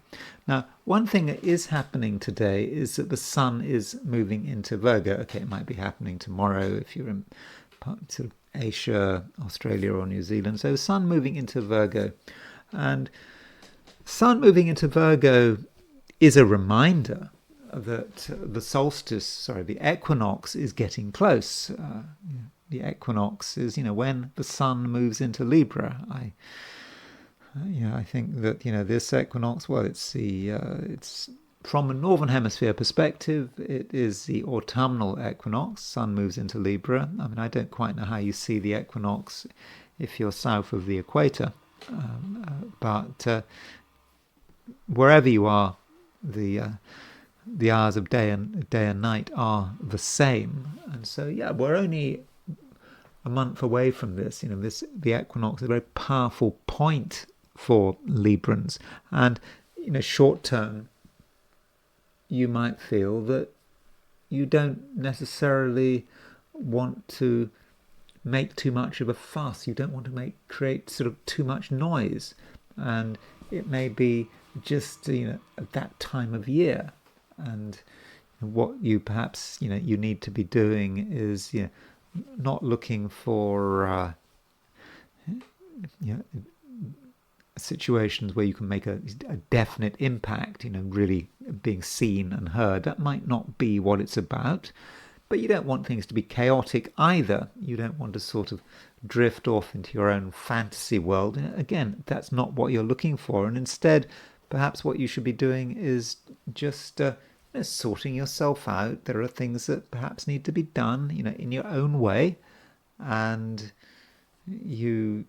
Now, one thing that is happening today is that the sun is moving into Virgo. Okay, it might be happening tomorrow if you're in parts of Asia, Australia or New Zealand. So sun moving into Virgo, and sun moving into Virgo is a reminder that the equinox is getting close. The equinox is, when the sun moves into Libra. I think that this equinox, well, it's the From a northern hemisphere perspective, it is the autumnal equinox. Sun moves into Libra. I mean, I don't quite know how you see the equinox if you're south of the equator, but wherever you are, the hours of day and night are the same. And so, yeah, we're only a month away from this. The equinox is a very powerful point for Librans, and short term, you might feel that you don't necessarily want to make too much of a fuss. You don't want to create sort of too much noise, and it may be just at that time of year. And what you perhaps you need to be doing is not looking for situations where you can make a definite impact, really being seen and heard. That might not be what it's about, but you don't want things to be chaotic either. You don't want to sort of drift off into your own fantasy world. Again, that's not what you're looking for. And instead, perhaps what you should be doing is just sorting yourself out. There are things that perhaps need to be done, in your own way, and you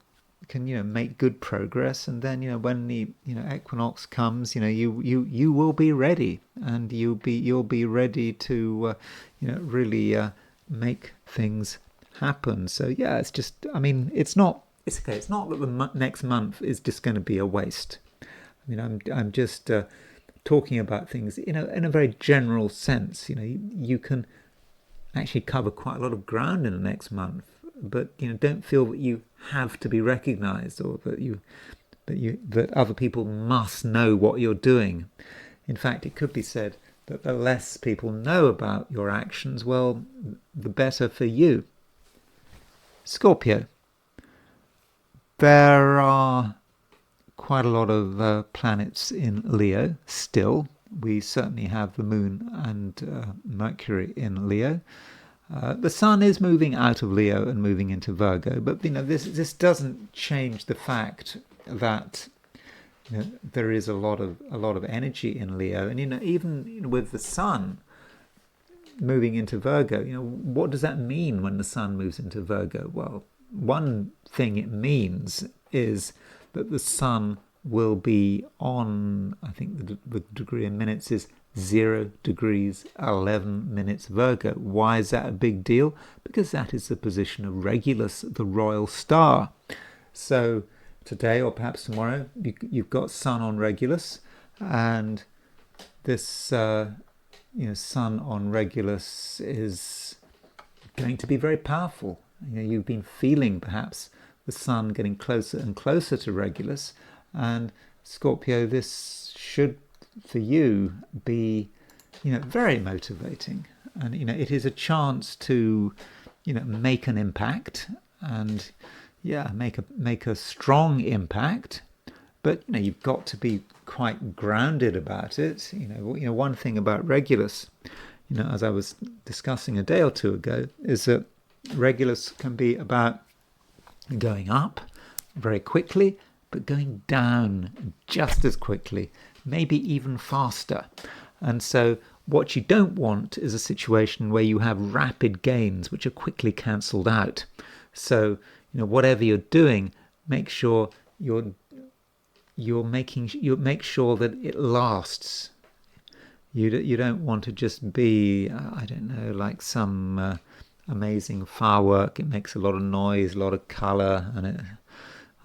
can make good progress. And then when the equinox comes, you will be ready, and you'll be ready to really make things happen. So yeah, it's just, I mean, it's okay. It's not that the next month is just going to be a waste. I mean, I'm just talking about things in a very general sense. You can actually cover quite a lot of ground in the next month, but don't feel that you have to be recognized, or that other people must know what you're doing. In fact, it could be said that the less people know about your actions, well, the better for you. Scorpio. There are quite a lot of planets in Leo still. We certainly have the Moon and Mercury in Leo. The Sun is moving out of Leo and moving into Virgo, but this doesn't change the fact that there is a lot of energy in Leo, and even with the Sun moving into Virgo, what does that mean when the Sun moves into Virgo? Well, one thing it means is that the Sun will be on, I think the degree in minutes is 0 degrees 11 minutes Virgo. Why is that a big deal? Because that is the position of Regulus, the royal star. So today, or perhaps tomorrow, you've got Sun on Regulus, and this Sun on Regulus is going to be very powerful. You've been feeling perhaps the Sun getting closer and closer to Regulus, and Scorpio, this should for you be very motivating, and it is a chance to make an impact, and make a strong impact, but you've got to be quite grounded about it. One thing about Regulus, as I was discussing a day or two ago, is that Regulus can be about going up very quickly, but going down just as quickly, maybe even faster. And so what you don't want is a situation where you have rapid gains which are quickly cancelled out. So whatever you're doing, make sure you make sure that it lasts. You don't want to just be like some amazing firework. It makes a lot of noise, a lot of colour, and it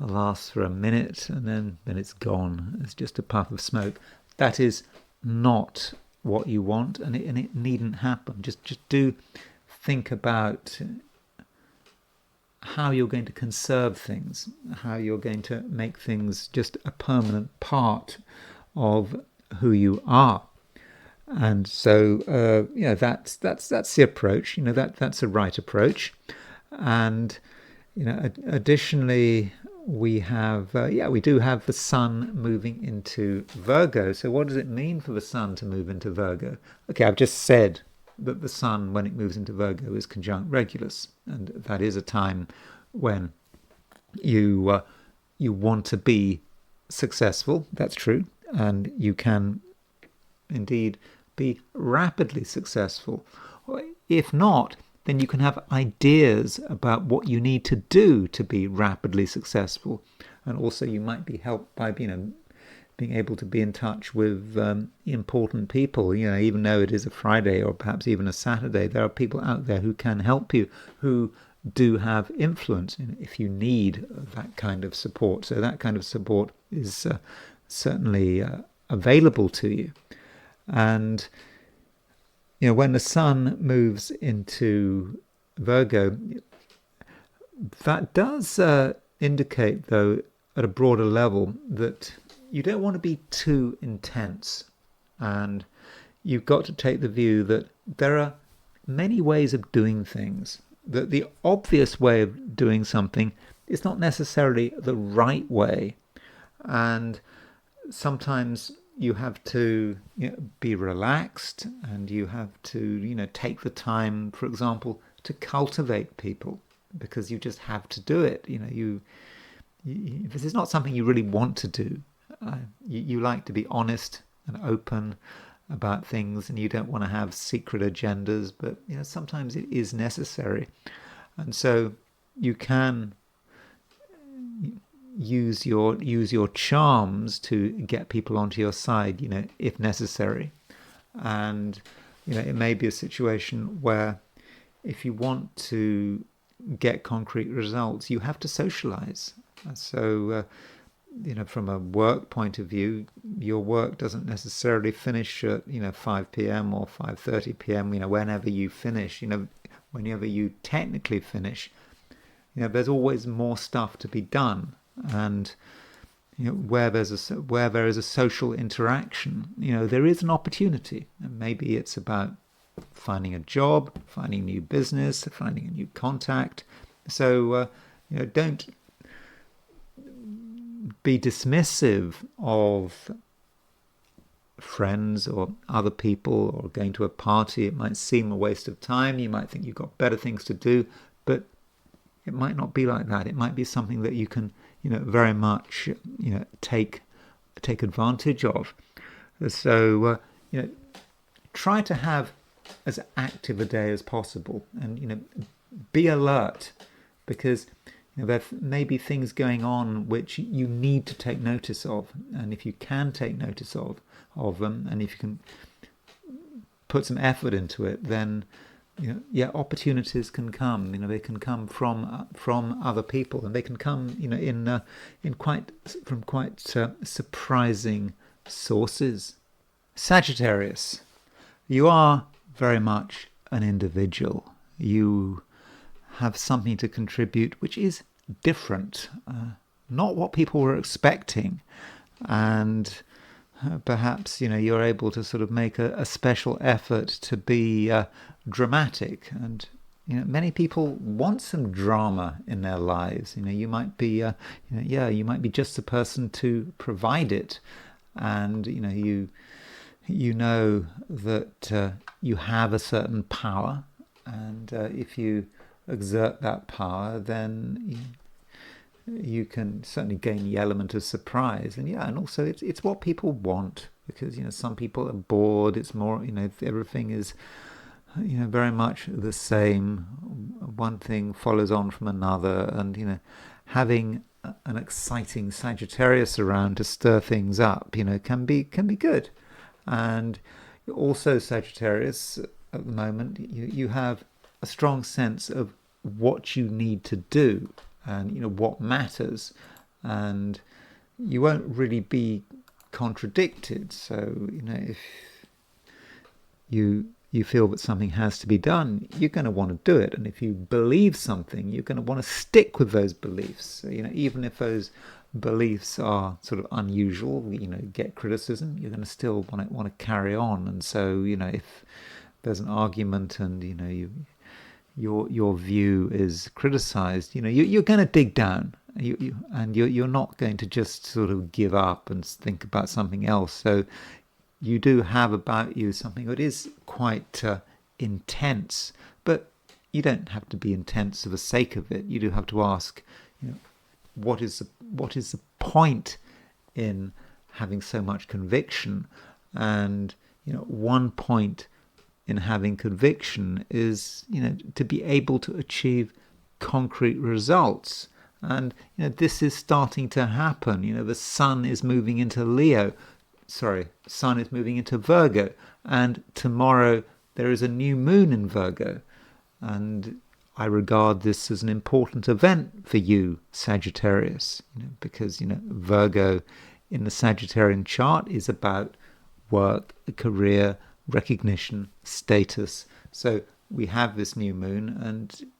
lasts for a minute, and then it's gone. It's just a puff of smoke. That is not what you want, and it needn't happen. Just do think about how you're going to conserve things, how you're going to make things just a permanent part of who you are. And so that's the approach. That's a right approach. And additionally, we do have the Sun moving into Virgo. So what does it mean for the Sun to move into Virgo? Okay, I've just said that the Sun, when it moves into Virgo, is conjunct Regulus, and that is a time when you want to be successful. That's true, and you can indeed be rapidly successful. If not, then you can have ideas about what you need to do to be rapidly successful. And also you might be helped by being able to be in touch with important people. Even though it is a Friday or perhaps even a Saturday, there are people out there who can help you, who do have influence if you need that kind of support. So that kind of support is certainly available to you. And when the sun moves into Virgo, that does indicate, though, at a broader level, that you don't want to be too intense. And you've got to take the view that there are many ways of doing things, that the obvious way of doing something is not necessarily the right way. And sometimes you have to be relaxed, and you have to take the time, for example, to cultivate people, because you just have to do it. If this is not something you really want to do, you like to be honest and open about things, and you don't want to have secret agendas, but sometimes it is necessary. And so you can use your charms to get people onto your side, if necessary. And it may be a situation where, if you want to get concrete results, you have to socialize. So from a work point of view, your work doesn't necessarily finish at 5 p.m. or 5:30 p.m. Whenever you finish, whenever you technically finish, there's always more stuff to be done. And where there is a social interaction, there is an opportunity. And maybe it's about finding a job, finding new business, finding a new contact. So don't be dismissive of friends or other people, or going to a party. It might seem a waste of time. You might think you've got better things to do, but it might not be like that. It might be something that you can very much take advantage of. So try to have as active a day as possible, and be alert, because there may be things going on which you need to take notice of. And if you can take notice of them, and if you can put some effort into it, then opportunities can come. They can come from other people, and they can come from quite surprising sources. Sagittarius, you are very much an individual. You have something to contribute which is different, not what people were expecting, and perhaps you're able to sort of make a special effort to be dramatic. And many people want some drama in their lives. You might be you might be just the person to provide it. And you know that you have a certain power, and if you exert that power, then you can certainly gain the element of surprise. And also it's what people want, because some people are bored. It's more everything is very much the same. One thing follows on from another, and having an exciting Sagittarius around to stir things up can be good. And also, Sagittarius, at the moment, you have a strong sense of what you need to do, and what matters, and you won't really be contradicted. So if you feel that something has to be done, you're going to want to do it. And if you believe something, you're going to want to stick with those beliefs. So, even if those beliefs are sort of unusual, get criticism, you're going to still want to carry on. And so if there's an argument and your view is criticized, you're going to dig down, and you're not going to just sort of give up and think about something else. So you do have about you something that is quite intense, but you don't have to be intense for the sake of it. You do have to ask, what is the point in having so much conviction? And one point in having conviction is, to be able to achieve concrete results. And, this is starting to happen. The sun is moving into sun is moving into Virgo. And tomorrow there is a new moon in Virgo. And I regard this as an important event for you, Sagittarius, because, Virgo in the Sagittarian chart is about work, career, recognition, status. So we have this new moon, and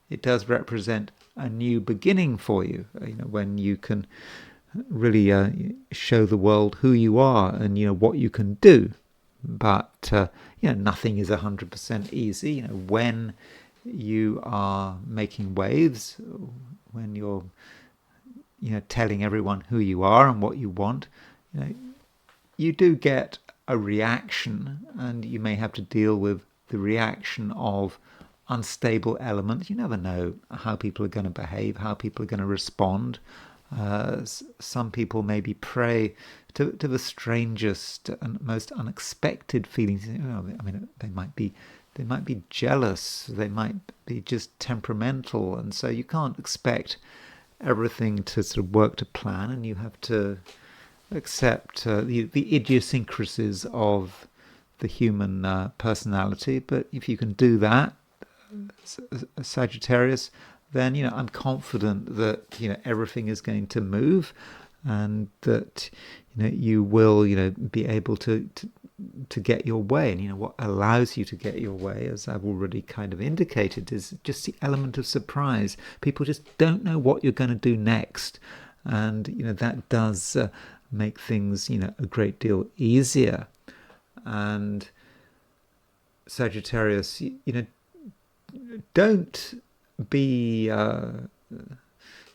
it does represent a new beginning for you, when you can really show the world who you are and, what you can do. But, nothing is 100% easy. When you are making waves, when you're, telling everyone who you are and what you want, you do get a reaction, and you may have to deal with the reaction of unstable elements. You never know how people are going to behave, how people are going to respond. Some people maybe prey to the strangest and most unexpected feelings. They might be jealous, they might be just temperamental, and so you can't expect everything to sort of work to plan, and you have to accept the idiosyncrasies of the human personality. But if you can do that, Sagittarius, then I'm confident that everything is going to move, and that you will be able to get your way. And what allows you to get your way, as I've already kind of indicated, is just the element of surprise. People just don't know what you're going to do next, and that does make things a great deal easier. And Sagittarius, don't be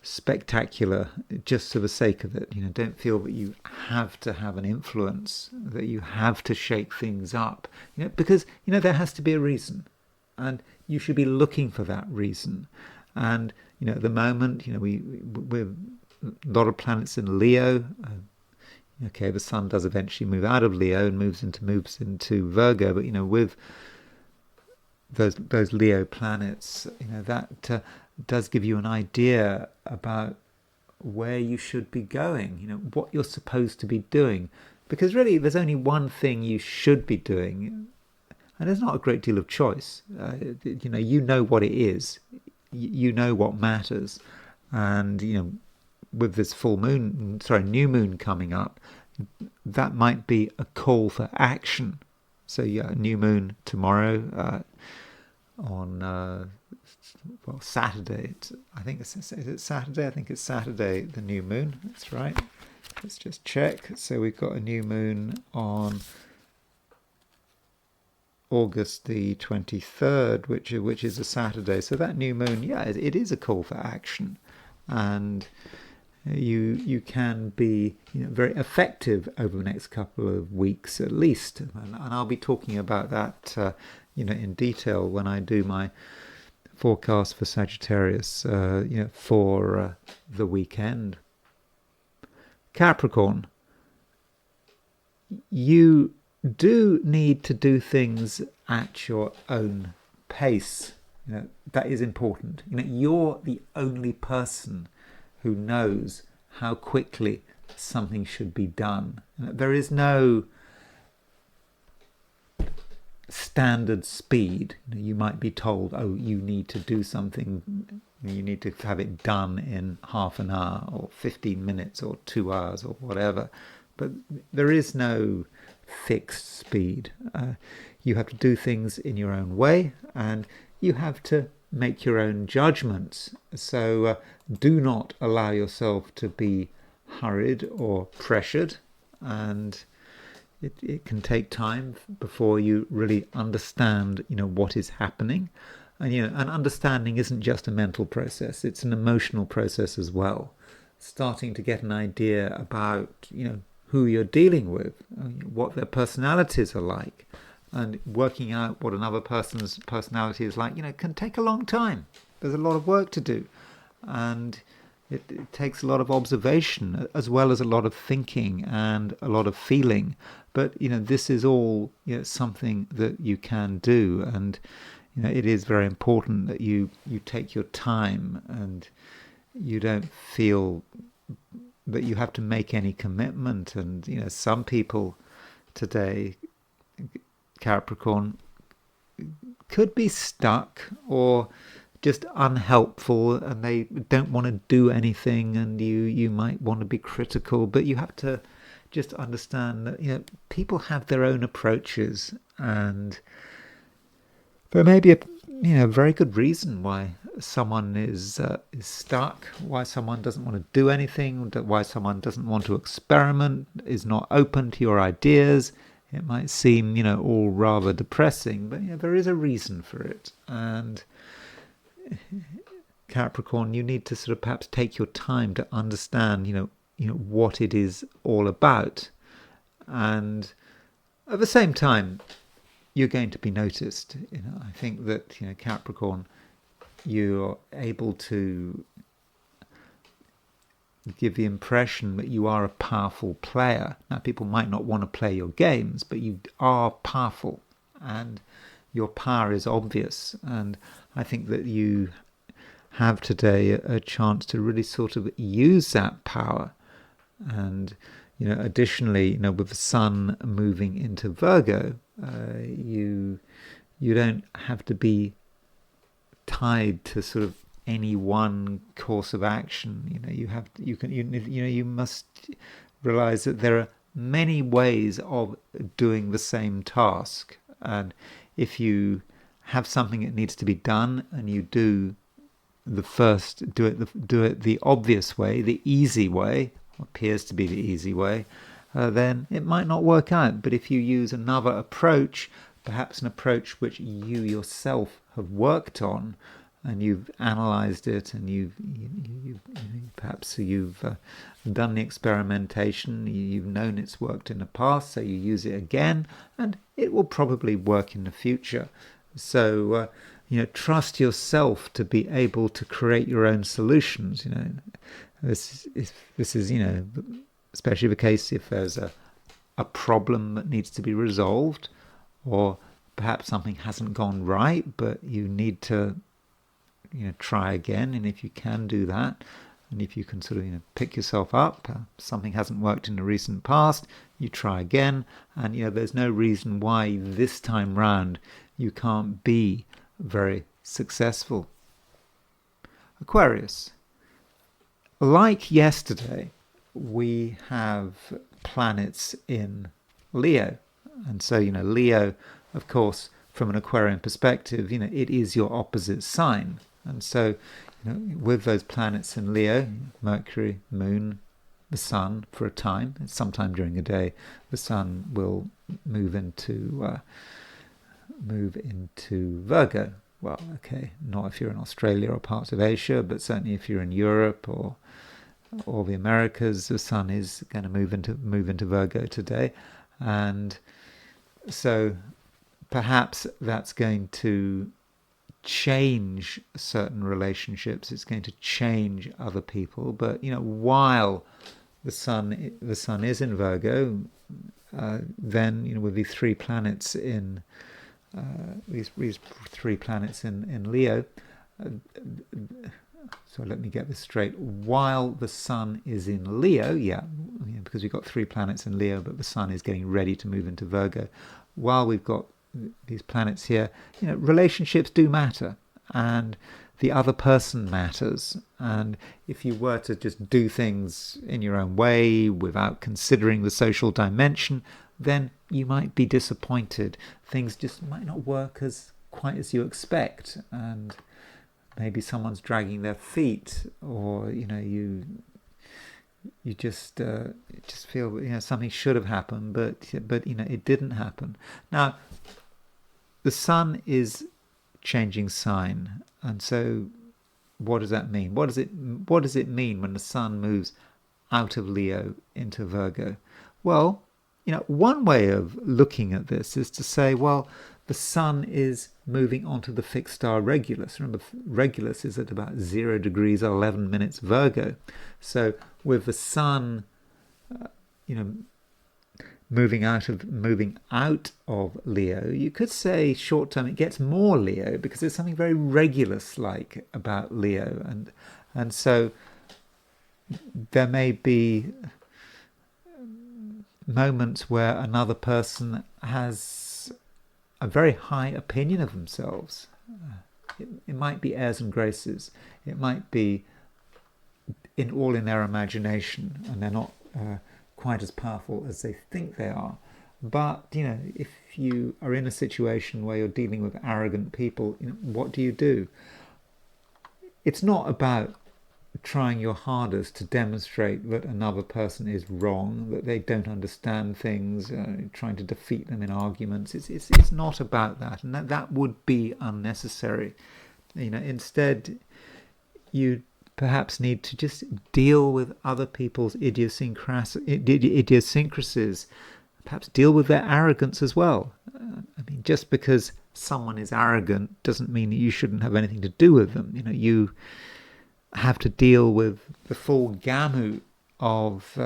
spectacular just for the sake of it. Don't feel that you have to have an influence, that you have to shake things up, because there has to be a reason, and you should be looking for that reason. And at the moment, we're a lot of planets in Leo. Okay, the sun does eventually move out of Leo and moves into Virgo, but with those Leo planets, that does give you an idea about where you should be going, what you're supposed to be doing. Because really, there's only one thing you should be doing, and there's not a great deal of choice. You know what it is, you know what matters, and with this new moon coming up, that might be a call for action. So new moon tomorrow on Saturday. Is it Saturday? I think it's Saturday, the new moon. That's right. Let's just check. So we've got a new moon on August the 23rd, which is a Saturday. So that new moon, it is a call for action, and you can be very effective over the next couple of weeks at least, and I'll be talking about that in detail when I do my forecast for Sagittarius for the weekend. Capricorn, you do need to do things at your own pace. That is important. You're the only person who knows how quickly something should be done. There is no standard speed. You might be told, you need to do something, you need to have it done in half an hour or 15 minutes or 2 hours or whatever. But there is no fixed speed. You have to do things in your own way, and you have to make your own judgments. So do not allow yourself to be hurried or pressured, and it can take time before you really understand what is happening. And an understanding isn't just a mental process, it's an emotional process as well. Starting to get an idea about who you're dealing with, what their personalities are like, and working out what another person's personality is like, can take a long time. There's a lot of work to do. And, it takes a lot of observation as well as a lot of thinking and a lot of feeling. But this is all something that you can do, and it is very important that you take your time and you don't feel that you have to make any commitment. And some people today, Capricorn, could be stuck or just unhelpful, and they don't want to do anything, and you might want to be critical, but you have to just understand that people have their own approaches, and there may be a very good reason why someone is stuck, why someone doesn't want to do anything, why someone doesn't want to experiment, is not open to your ideas. It might seem all rather depressing, but there is a reason for it. And Capricorn, you need to sort of perhaps take your time to understand what it is all about, and at the same time you're going to be noticed. I think that Capricorn, you're able to give the impression that you are a powerful player. Now, people might not want to play your games, but you are powerful and your power is obvious. And I think that you have today a chance to really sort of use that power. And additionally, with the sun moving into Virgo, you don't have to be tied to sort of any one course of action. You must realize that there are many ways of doing the same task, and if you have something that needs to be done and you do it the obvious way, the easy way, appears to be the easy way, then it might not work out. But if you use another approach, perhaps an approach which you yourself have worked on, and you've analyzed it, and you've done the experimentation, you've known it's worked in the past, so you use it again, and it will probably work in the future. So trust yourself to be able to create your own solutions. This is especially the case if there's a problem that needs to be resolved, or perhaps something hasn't gone right, but you need to try again. And if you can do that, and if you can sort of pick yourself up, something hasn't worked in the recent past, you try again, and there's no reason why this time round you can't be very successful. Aquarius, like yesterday, we have planets in Leo, and so Leo, of course, from an Aquarian perspective, it is your opposite sign. And so with those planets in Leo, Mercury, Moon, the Sun, for a time, sometime during the day, the Sun will move into Virgo. Well, okay, not if you're in Australia or parts of Asia, but certainly if you're in Europe or the Americas, the Sun is going to move into Virgo today. And so perhaps that's going to change certain relationships. It's going to change other people. But while the sun is in Virgo, then with these three planets in these three planets in Leo. So let me get this straight. While the sun is in Leo, because we've got three planets in Leo, but the sun is getting ready to move into Virgo. While we've got these planets here, relationships do matter, and the other person matters. And if you were to just do things in your own way without considering the social dimension, then you might be disappointed. Things just might not work quite as you expect, and maybe someone's dragging their feet, or you just feel something should have happened, but it didn't happen. Now, the sun is changing sign, and so what does that mean? What does it mean when the sun moves out of Leo into Virgo? Well, one way of looking at this is to say, well, the sun is moving onto the fixed star Regulus. Remember, Regulus is at about 0 degrees 11 minutes Virgo. So with the sun, moving out of Leo, you could say short term it gets more Leo, because there's something very Regulus-like about Leo, and so there may be moments where another person has a very high opinion of themselves. It might be airs and graces. It might be all in their imagination, and they're not quite as powerful as they think they are. But if you are in a situation where you're dealing with arrogant people, what do? It's not about trying your hardest to demonstrate that another person is wrong, that they don't understand things, trying to defeat them in arguments. It's not about that, and that would be unnecessary. Instead, you perhaps need to just deal with other people's idiosyncrasies, perhaps deal with their arrogance as well. Just because someone is arrogant doesn't mean that you shouldn't have anything to do with them. You have to deal with the full gamut of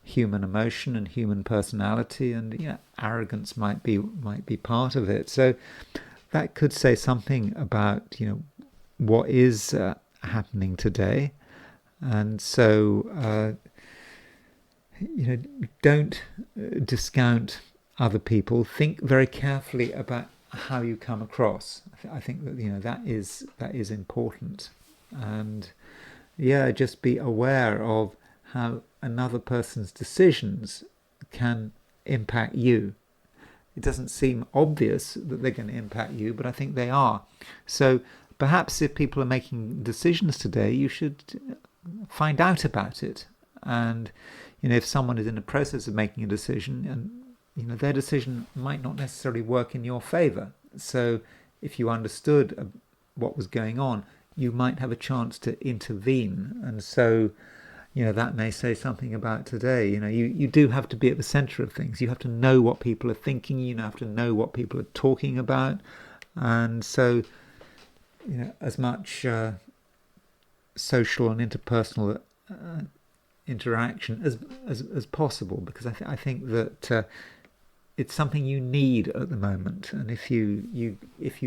human emotion and human personality, and arrogance might be part of it. So that could say something about what is happening today. And so don't discount other people. Think very carefully about how you come across. I think that that is important. And just be aware of how another person's decisions can impact you. It doesn't seem obvious that they're going to impact you, but I think they are. So perhaps if people are making decisions today, you should find out about it. And if someone is in the process of making a decision, and their decision might not necessarily work in your favor, so if you understood what was going on, you might have a chance to intervene. And so that may say something about today. You do have to be at the center of things. You have to know what people are thinking. You have to know what people are talking about. And so as much social and interpersonal interaction as possible, because I think that it's something you need at the moment. And if you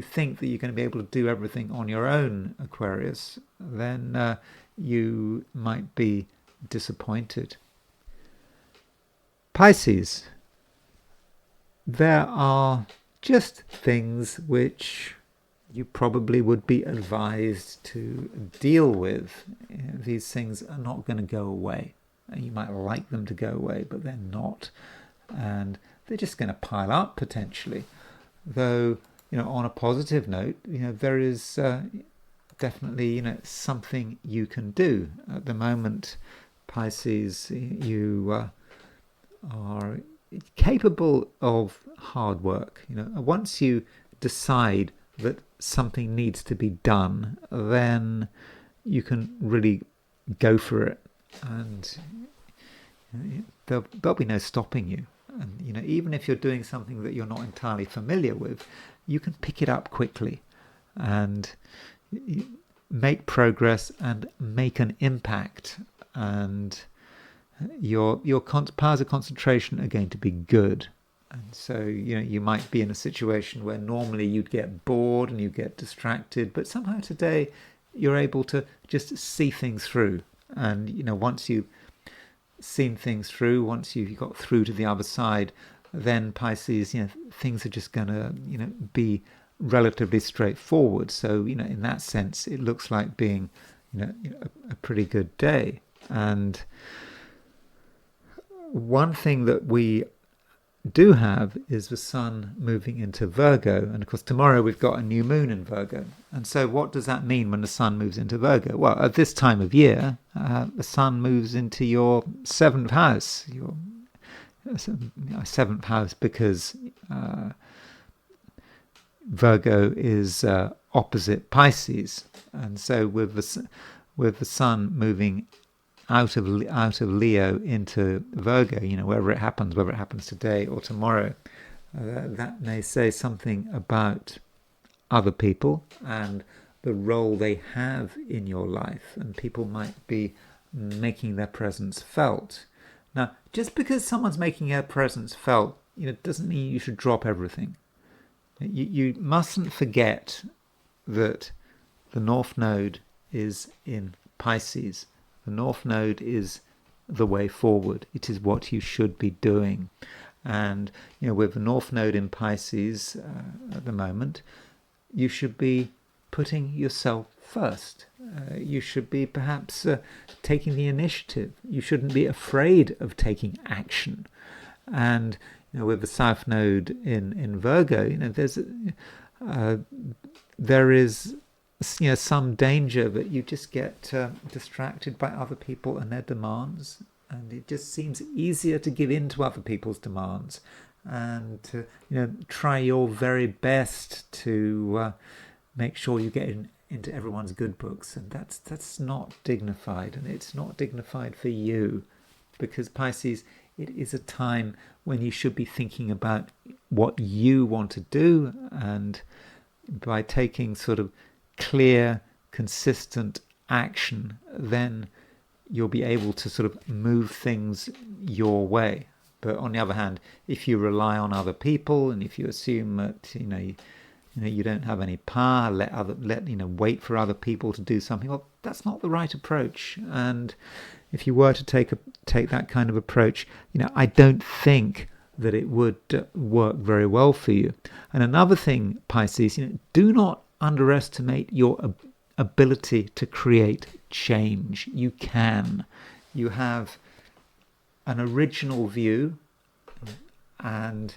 think that you're going to be able to do everything on your own, Aquarius, then you might be disappointed. Pisces, there are just things which you probably would be advised to deal with. These things are not going to go away. You might like them to go away, but they're not. And they're just going to pile up potentially. Though, on a positive note, there is definitely, something you can do. At the moment, Pisces, you are capable of hard work. Once you decide that something needs to be done, then you can really go for it, and there'll be no stopping you. And even if you're doing something that you're not entirely familiar with, you can pick it up quickly and make progress and make an impact, and your powers of concentration are going to be good. And so you might be in a situation where normally you'd get bored and you get distracted, but somehow today you're able to just see things through. And once you've seen things through, once you've got through to the other side, then Pisces, things are just going to be relatively straightforward. So in that sense, it looks like being a pretty good day. And one thing that we do have is the sun moving into Virgo, and of course tomorrow we've got a new moon in Virgo. And so what does that mean when the sun moves into Virgo? Well, at this time of year, the sun moves into your 7th house, your 7th house, because Virgo is opposite Pisces. And so with the sun moving out of Leo into Virgo, whether it happens today or tomorrow, That may say something about other people and the role they have in your life, and people might be making their presence felt. Now, just because someone's making their presence felt, doesn't mean you should drop everything. You mustn't forget that the North Node is in Pisces. The North Node is the way forward. It is what you should be doing. And, with the North Node in Pisces at the moment, you should be putting yourself first. You should be perhaps taking the initiative. You shouldn't be afraid of taking action. And, with the South Node in Virgo, there is some danger that you just get distracted by other people and their demands, and it just seems easier to give in to other people's demands and to try your very best to make sure you get into everyone's good books, and that's not dignified, and it's not dignified for you, because Pisces, it is a time when you should be thinking about what you want to do, and by taking sort of clear, consistent action, then you'll be able to sort of move things your way. But on the other hand, if you rely on other people, and if you assume that you don't have any power, wait for other people to do something, well, that's not the right approach. And if you were to take that kind of approach, I don't think that it would work very well for you. And another thing, Pisces, do not underestimate your ability to create change. You can. You have an original view, and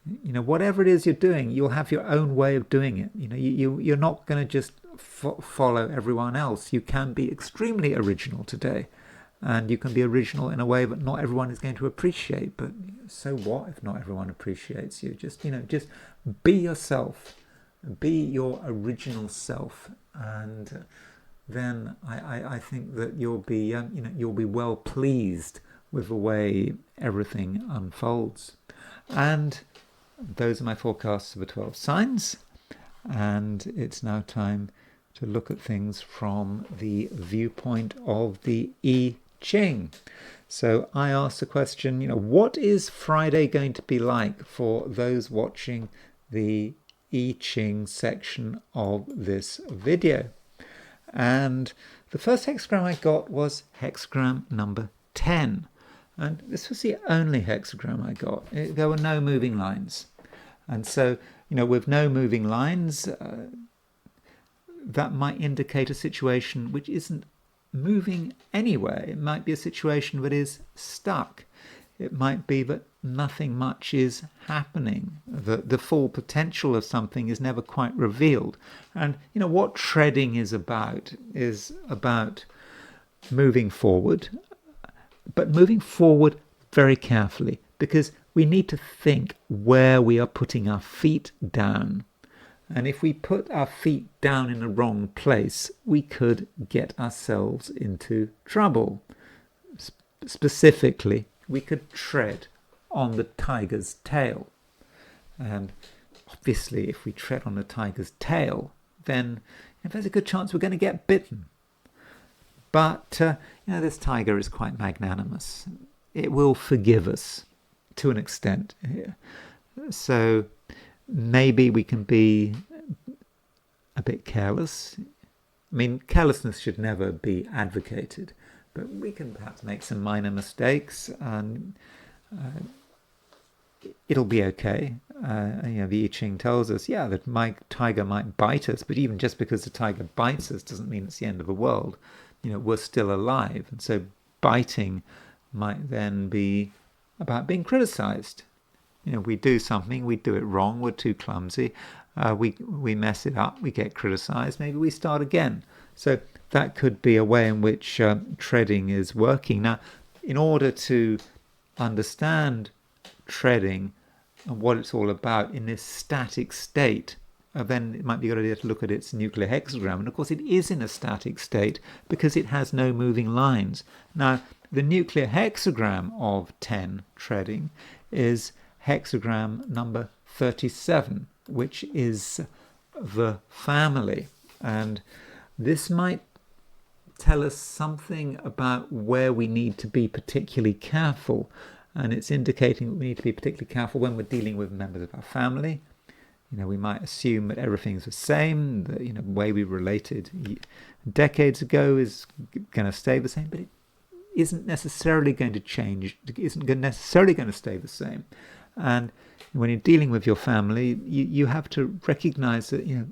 whatever it is you're doing, you'll have your own way of doing it. You're not going to just follow everyone else. You can be extremely original today, and you can be original in a way that not everyone is going to appreciate. But so what if not everyone appreciates you? Just be yourself, be your original self, and then I think that you'll be well pleased with the way everything unfolds. And those are my forecasts for the 12 signs, and it's now time to look at things from the viewpoint of the I Ching. So I asked the question, what is Friday going to be like for those watching the I Ching section of this video? And the first hexagram I got was hexagram number 10. And this was the only hexagram I got. There were no moving lines. And so, with no moving lines, that might indicate a situation which isn't moving anywhere. It might be a situation that is stuck. It might be that nothing much is happening. The full potential of something is never quite revealed. And, what treading is about moving forward, but moving forward very carefully, because we need to think where we are putting our feet down. And if we put our feet down in the wrong place, we could get ourselves into trouble. Specifically, we could tread on the tiger's tail. And obviously, if we tread on the tiger's tail, then there's a good chance we're going to get bitten. But, this tiger is quite magnanimous. It will forgive us to an extent here. So maybe we can be a bit careless. I mean, carelessness should never be advocated, but we can perhaps make some minor mistakes, and it'll be okay. The I Ching tells us, that my tiger might bite us, but even just because the tiger bites us doesn't mean it's the end of the world. We're still alive. And so biting might then be about being criticized. We do something, we do it wrong, we're too clumsy, we mess it up, we get criticized, maybe we start again. So that could be a way in which treading is working. Now, in order to understand treading and what it's all about in this static state, then it might be a good idea to look at its nuclear hexagram. And of course it is in a static state because it has no moving lines. Now, the nuclear hexagram of 10 treading is hexagram number 37, which is the family. And this might tell us something about where we need to be particularly careful. And it's indicating that we need to be particularly careful when we're dealing with members of our family. We might assume that everything's the same, that, the way we related decades ago is going to stay the same, but it isn't necessarily going to change, isn't necessarily going to stay the same. And when you're dealing with your family, you have to recognize that,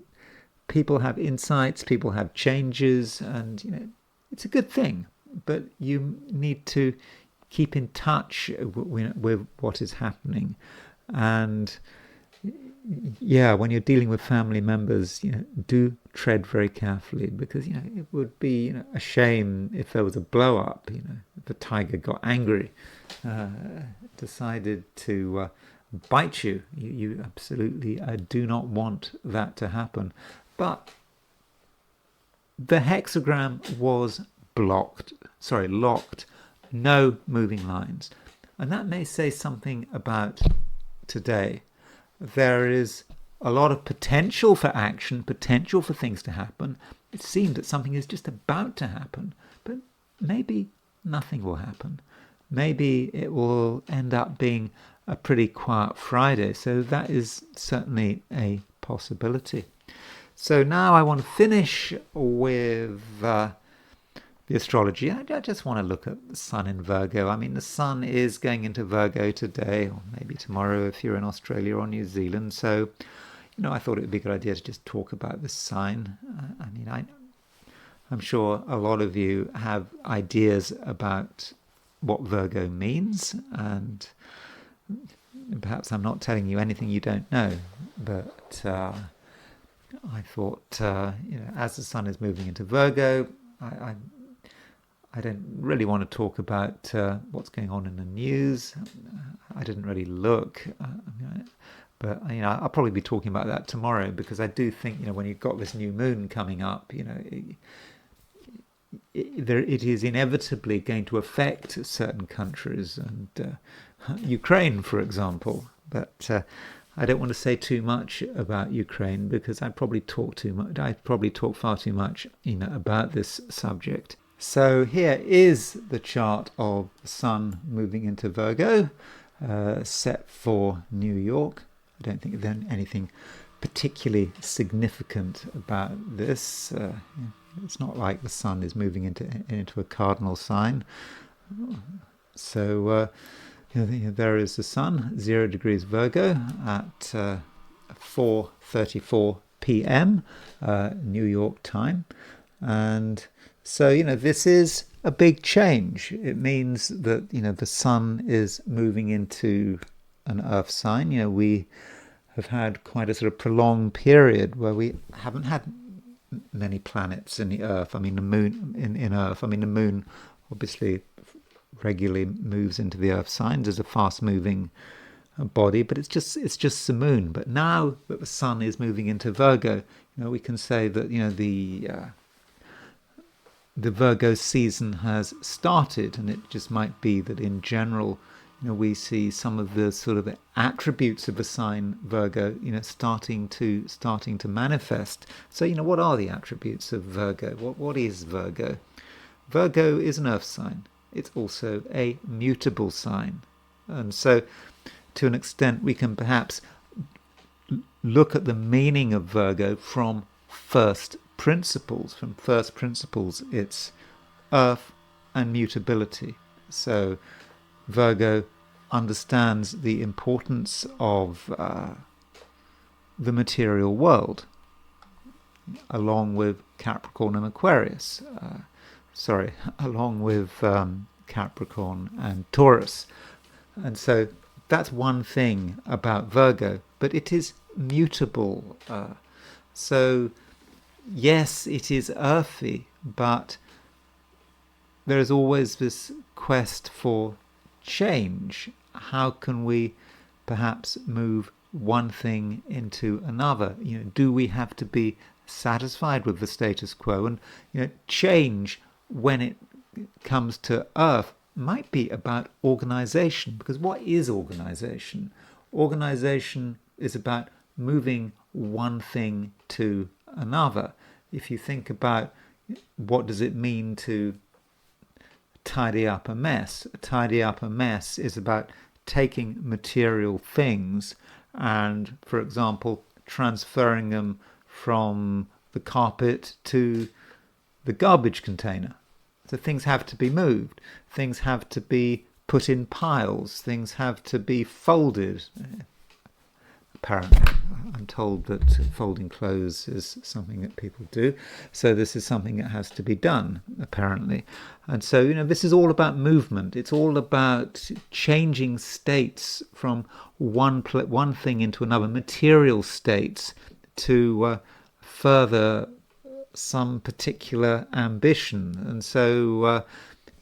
people have insights, people have changes, and, it's a good thing, but you need to keep in touch with what is happening. And when you're dealing with family members, do tread very carefully, because it would be a shame if there was a blow up. If the tiger got angry, decided to bite you. You absolutely do not want that to happen. But the hexagram was locked. No moving lines, and that may say something about today. There is a lot of potential for action, potential for things to happen. It seems that something is just about to happen, but maybe nothing will happen. Maybe it will end up being a pretty quiet Friday. So that is certainly a possibility. So now I want to finish with the astrology. I just want to look at the sun in Virgo. I mean, the sun is going into Virgo today, or maybe tomorrow if you're in Australia or New Zealand. So, I thought it would be a good idea to just talk about this sign. I'm sure a lot of you have ideas about what Virgo means, and perhaps I'm not telling you anything you don't know, but I thought, as the sun is moving into Virgo, I don't really want to talk about what's going on in the news. I didn't really look, but I'll probably be talking about that tomorrow, because I do think when you've got this new moon coming up, it is inevitably going to affect certain countries, and Ukraine, for example. But I don't want to say too much about Ukraine, because I'd probably talk too much. I'd probably talk far too much, about this subject. So here is the chart of the sun moving into Virgo, set for New York. I don't think there's anything particularly significant about this. It's not like the sun is moving into a cardinal sign. So there is the sun, 0 degrees Virgo, at 4:34 p.m. New York time. And so, this is a big change. It means that, the sun is moving into an earth sign. We have had quite a sort of prolonged period where we haven't had many planets in the earth. The moon in earth. The moon obviously regularly moves into the earth signs as a fast moving body, but it's just the moon. But now that the sun is moving into Virgo, we can say that, the Virgo season has started, and it just might be that in general, we see some of the sort of attributes of the sign Virgo, starting to manifest. So, what are the attributes of Virgo? What is Virgo? Virgo is an earth sign. It's also a mutable sign. And so, to an extent, we can perhaps look at the meaning of Virgo from first principles. From first principles, it's earth and mutability. So Virgo understands the importance of the material world, along with Capricorn and Aquarius. Along with Capricorn and Taurus. And so that's one thing about Virgo, but it is mutable. So yes, it is earthy, but there is always this quest for change. How can we perhaps move one thing into another? Do we have to be satisfied with the status quo? And change, when it comes to Earth, might be about organization, because what is organization? Organization is about moving one thing to another. If you think about what does it mean to tidy up a mess, tidy up a mess is about taking material things and, for example, transferring them from the carpet to the garbage container. So things have to be moved, things have to be put in piles, things have to be folded. Apparently, I'm told that folding clothes is something that people do. So this is something that has to be done, apparently. And so, this is all about movement. It's all about changing states from one thing into another, material states, to further some particular ambition. And so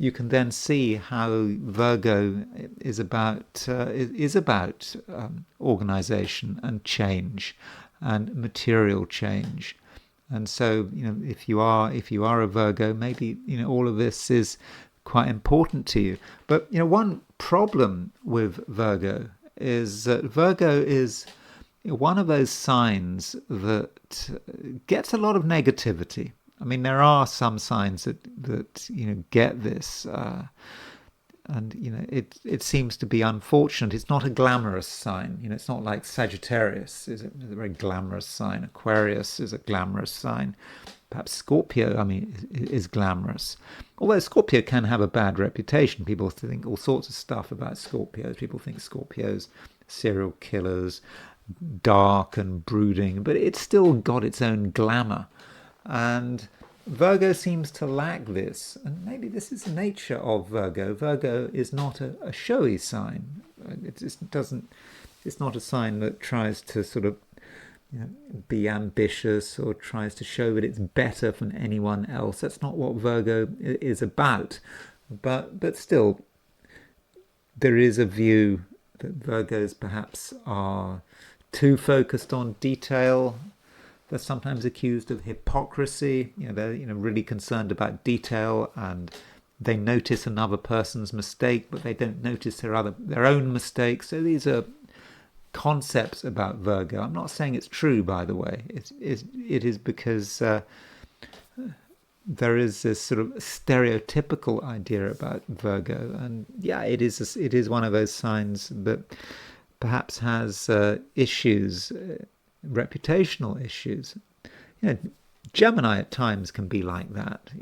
you can then see how Virgo is about organization and change and material change. And so, if you are a Virgo, maybe all of this is quite important to you. But one problem with Virgo is that Virgo is one of those signs that gets a lot of negativity. I mean, there are some signs that get this, and it seems to be unfortunate. It's not a glamorous sign. It's not like Sagittarius is a very glamorous sign. Aquarius is a glamorous sign. Perhaps Scorpio, is glamorous. Although Scorpio can have a bad reputation. People think all sorts of stuff about Scorpios. People think Scorpios serial killers, dark and brooding, but it's still got its own glamour. And Virgo seems to lack this, and maybe this is the nature of Virgo. Virgo is not a showy sign. It's not a sign that tries to sort of be ambitious or tries to show that it's better than anyone else. That's not what Virgo is about. But still, there is a view that Virgos perhaps are too focused on detail. They're sometimes accused of hypocrisy. They're really concerned about detail, and they notice another person's mistake, but they don't notice their own mistakes. So these are concepts about Virgo. I'm not saying it's true, by the way. It is because there is this sort of stereotypical idea about Virgo, and it is one of those signs that perhaps has issues. Reputational issues. Gemini at times can be like that.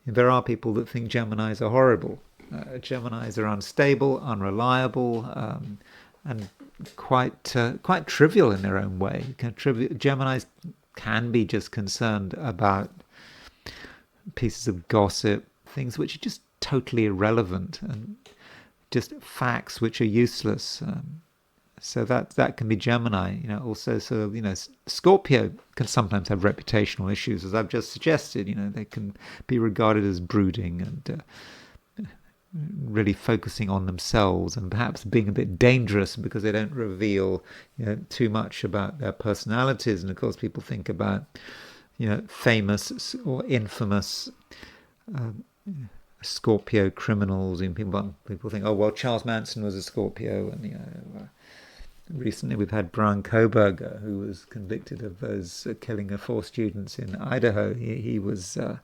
There are people that think Geminis are horrible. Geminis are unstable, unreliable, and quite trivial in their own way. Geminis can be just concerned about pieces of gossip, things which are just totally irrelevant, and just facts which are useless. So that can be Gemini. Also sort of, Scorpio can sometimes have reputational issues, as I've just suggested. They can be regarded as brooding and really focusing on themselves, and perhaps being a bit dangerous because they don't reveal too much about their personalities. And of course, people think about famous or infamous Scorpio criminals, and people think, oh well, Charles Manson was a Scorpio, and recently we've had Brian Koberger, who was convicted of those killing of 4 students in Idaho. He was a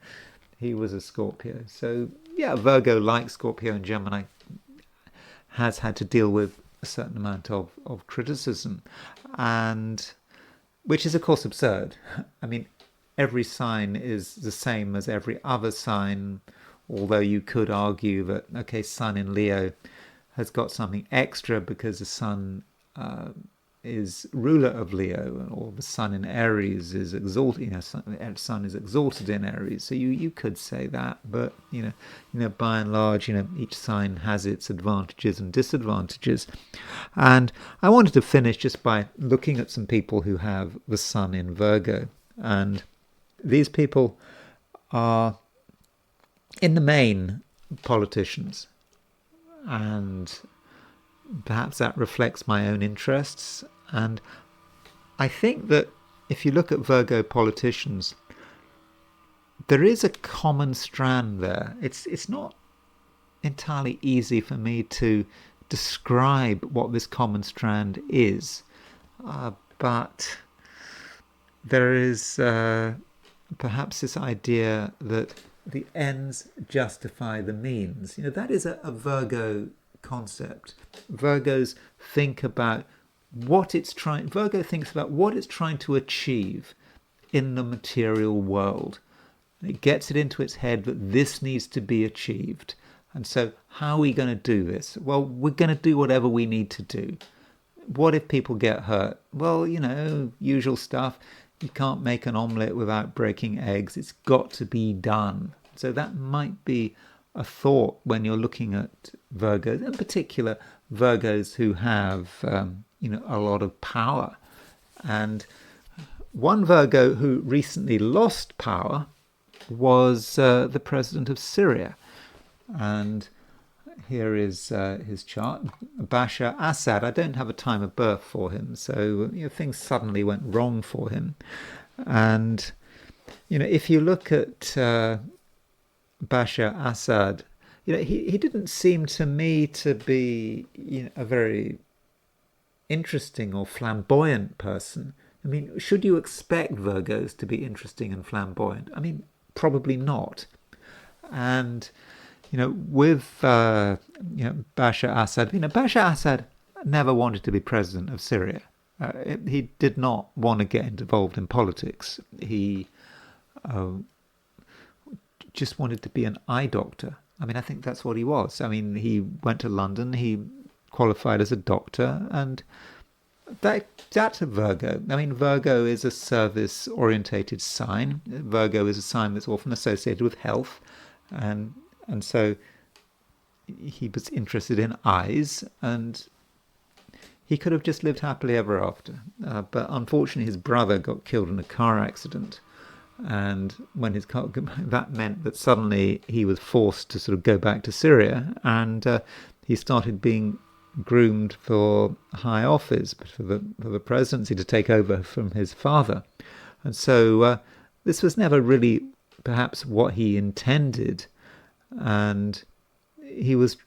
Scorpio. So Virgo, like Scorpio and Gemini, has had to deal with a certain amount of criticism, and which is of course absurd. I mean, every sign is the same as every other sign, although you could argue that Sun in Leo has got something extra because the Sun is ruler of Leo, or the Sun in Aries is exalted. Sun is exalted in Aries, so you could say that. But by and large, each sign has its advantages and disadvantages. And I wanted to finish just by looking at some people who have the Sun in Virgo, and these people are, in the main, politicians, and perhaps that reflects my own interests. And I think that if you look at Virgo politicians, there is a common strand there. It's not entirely easy for me to describe what this common strand is, but there is perhaps this idea that the ends justify the means. That is a Virgo concept. Virgo thinks about what it's trying to achieve in the material world. It gets it into its head that this needs to be achieved. And so how are we going to do this? Well, we're going to do whatever we need to do. What if people get hurt? Well, usual stuff. You can't make an omelette without breaking eggs. It's got to be done. So that might be a thought when you're looking at Virgos, in particular Virgos who have, a lot of power. And one Virgo who recently lost power was the president of Syria. And here is his chart. Bashar Assad. I don't have a time of birth for him, so things suddenly went wrong for him. And if you look at Bashar Assad, he didn't seem to me to be a very interesting or flamboyant person. I mean, should you expect Virgos to be interesting and flamboyant? I mean, probably not. And with Bashar Assad, Bashar Assad never wanted to be president of Syria. He did not want to get involved in politics. He just wanted to be an eye doctor. I mean, I think that's what he was. I mean, he went to London, he qualified as a doctor, and that's a Virgo. I mean, Virgo is a service-orientated sign. Virgo is a sign that's often associated with health, and so he was interested in eyes, and he could have just lived happily ever after. But unfortunately, his brother got killed in a car accident, and when that meant that suddenly he was forced to sort of go back to Syria, and he started being groomed for high office, for the presidency, to take over from his father. And so this was never really perhaps what he intended, and he was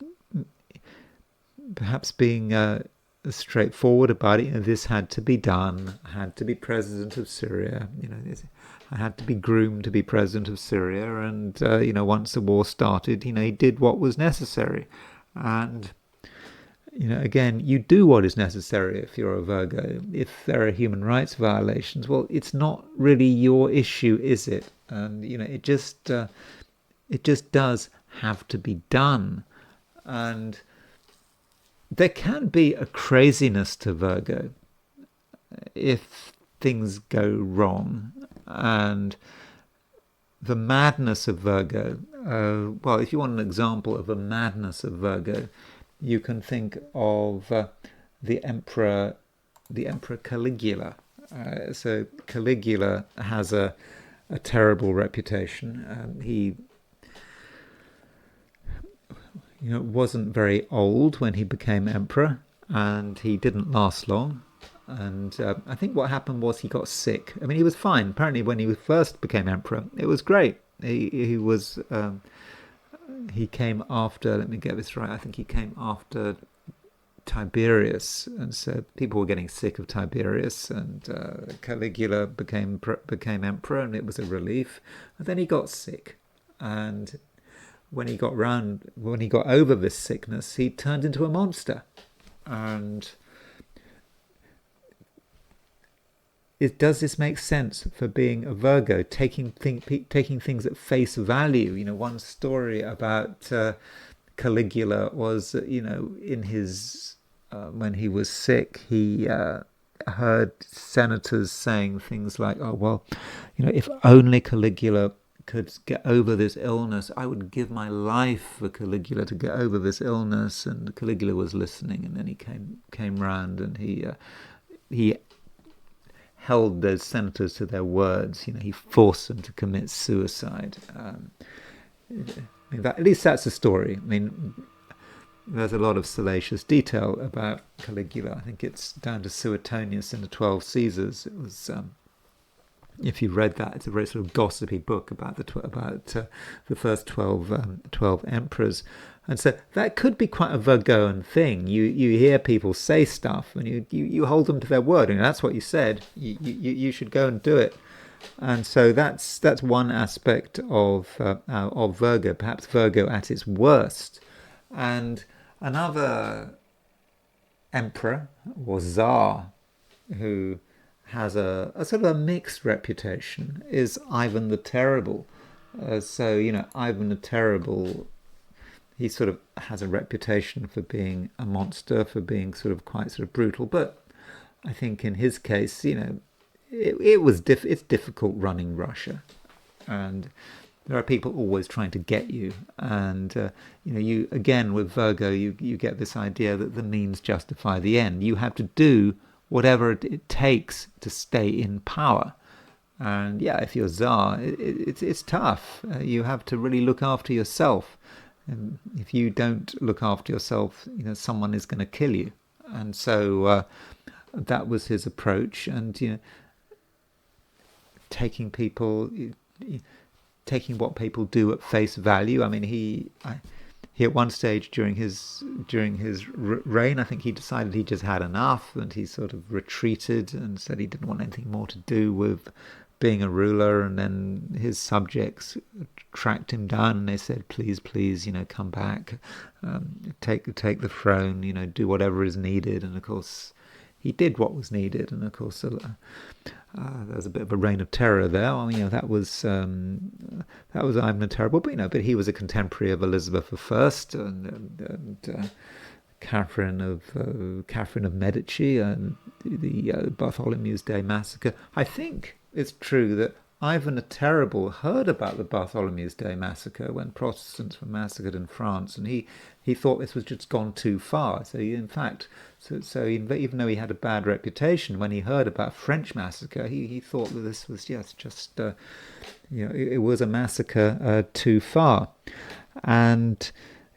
perhaps being straightforward about it. This had to be done. I had to be president of Syria. I had to be groomed to be president of Syria. And once the war started, he did what was necessary. And again, you do what is necessary if you're a Virgo. If there are human rights violations, well, it's not really your issue, is it? And it just does have to be done. And there can be a craziness to Virgo if things go wrong. And the madness of Virgo, well, if you want an example of a madness of Virgo, you can think of the Emperor Caligula. So Caligula has a terrible reputation. He wasn't very old when he became emperor, and he didn't last long. And I think what happened was he got sick. I mean, he was fine. Apparently, when he first became emperor, it was great. He came after, let me get this right, I think he came after Tiberius, and so people were getting sick of Tiberius, and Caligula became emperor, and it was a relief. And then he got sick, and when he got over this sickness, he turned into a monster. And does this make sense for being a Virgo, taking things at face value? One story about Caligula was, in his when he was sick, he heard senators saying things like, "Oh well, if only Caligula could get over this illness, I would give my life for Caligula to get over this illness." And Caligula was listening, and then he came round, and he held those senators to their words. He forced them to commit suicide. At least that's the story. I mean, there's a lot of salacious detail about Caligula. I think it's down to Suetonius in the 12 Caesars. It was if you read that, it's a very sort of gossipy book about the first 12 emperors. And so that could be quite a Virgoan thing. You hear people say stuff, and you hold them to their word, and that's what you said. You should go and do it. And so that's one aspect of Virgo, perhaps Virgo at its worst. And another emperor or czar who has a sort of a mixed reputation is Ivan the Terrible. So Ivan the Terrible, he sort of has a reputation for being a monster, for being quite brutal. But I think in his case, it's difficult running Russia, and there are people always trying to get you. And you again with Virgo, you get this idea that the means justify the end. You have to do whatever it takes to stay in power. And if you're Tsar, it's tough. You have to really look after yourself. And if you don't look after yourself, someone is going to kill you. And so that was his approach. And taking what people do at face value. I mean, he at one stage during his reign, I think he decided he just had enough, and he sort of retreated and said he didn't want anything more to do with being a ruler. And then his subjects tracked him down, and they said, "Please, come back, take the throne, do whatever is needed." And of course, he did what was needed, and of course, there was a bit of a reign of terror there. I mean, that was Ivan the Terrible, but he was a contemporary of Elizabeth I and Catherine of Medici, and the Bartholomew's Day massacre. I think it's true that Ivan the Terrible heard about the Bartholomew's Day massacre when Protestants were massacred in France, and he thought this was just gone too far. So in fact, even though he had a bad reputation, when he heard about French massacre, he thought that this was just it was a massacre too far. And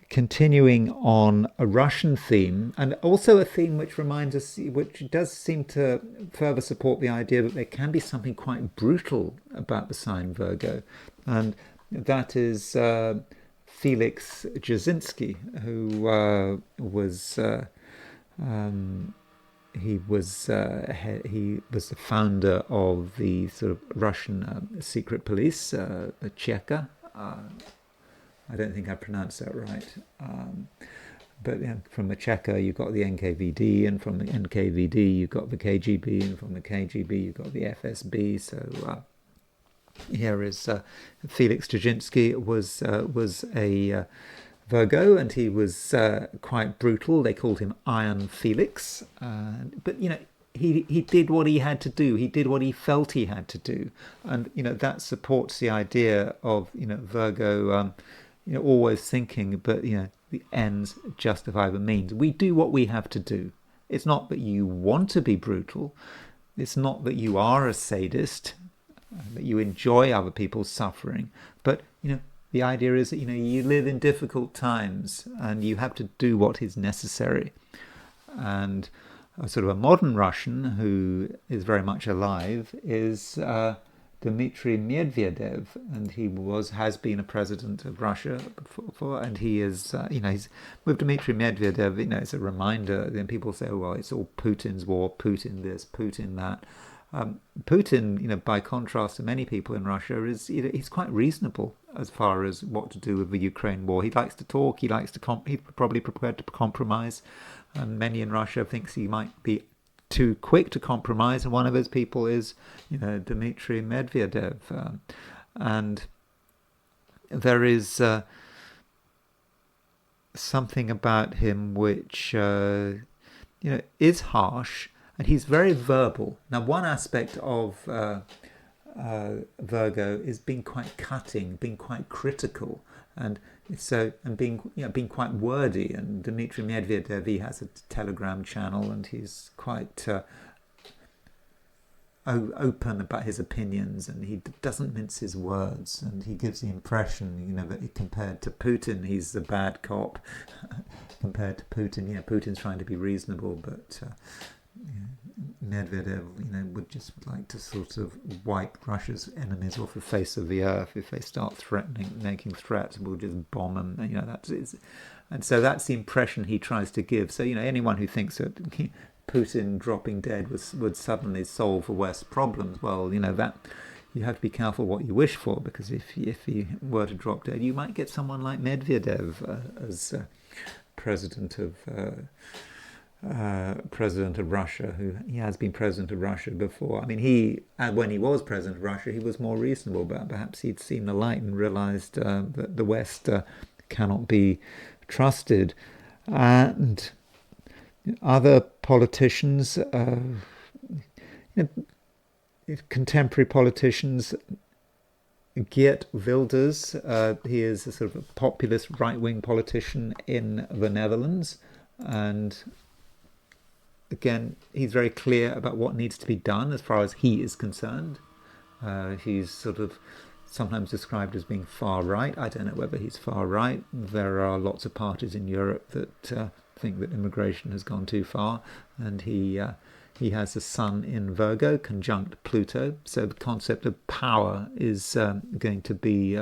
continuing on a Russian theme, and also a theme which reminds us, which does seem to further support the idea that there can be something quite brutal about the sign Virgo, and that is Felix Dzerzhinsky, who was the founder of the sort of Russian secret police, the Cheka. I don't think I pronounced that right. But from the Cheka, you've got the NKVD, and from the NKVD, you've got the KGB, and from the KGB, you've got the FSB. So here is Felix Dzerzhinsky was a Virgo, and he was quite brutal. They called him Iron Felix. But he did what he had to do. He did what he felt he had to do, and that supports the idea of Virgo. Always thinking, but the ends justify the means. We do what we have to do. It's not that you want to be brutal. It's not that you are a sadist, that you enjoy other people's suffering. But the idea is that you live in difficult times, and you have to do what is necessary. And a sort of a modern Russian who is very much alive is Dmitry Medvedev, and he has been a president of Russia before, and he is, he's with Dmitry Medvedev. It's a reminder. Then people say, "Oh, well, it's all Putin's war, Putin this, Putin that." Putin, by contrast to many people in Russia, is he's quite reasonable as far as what to do with the Ukraine war. He likes to talk. He likes to he's probably prepared to compromise, and many in Russia thinks he might be too quick to compromise, and one of his people is Dmitry Medvedev, and there is something about him which is harsh, and he's very verbal. Now, one aspect of Virgo is being quite cutting, being quite critical, and being quite wordy. And Dmitry Medvedev, he has a Telegram channel, and he's quite open about his opinions, and he doesn't mince his words, and he gives the impression, that compared to Putin, he's the bad cop. Compared to Putin, Putin's trying to be reasonable, but Medvedev, would just like to sort of wipe Russia's enemies off the face of the earth. If they start making threats, we'll just bomb them. And so that's the impression he tries to give. So anyone who thinks that Putin dropping dead would suddenly solve the West's problems, well, that you have to be careful what you wish for, because if he were to drop dead, you might get someone like Medvedev as president of Russia, who he has been president of Russia before. I mean, when he was president of Russia, he was more reasonable, but perhaps he'd seen the light and realized that the West cannot be trusted. And other politicians, contemporary politicians, Geert Wilders, he is a sort of a populist right-wing politician in the Netherlands, and again, he's very clear about what needs to be done as far as he is concerned. He's sort of sometimes described as being far right. I don't know whether he's far right. There are lots of parties in Europe that think that immigration has gone too far, and he has a sun in Virgo, conjunct Pluto. So the concept of power is going to be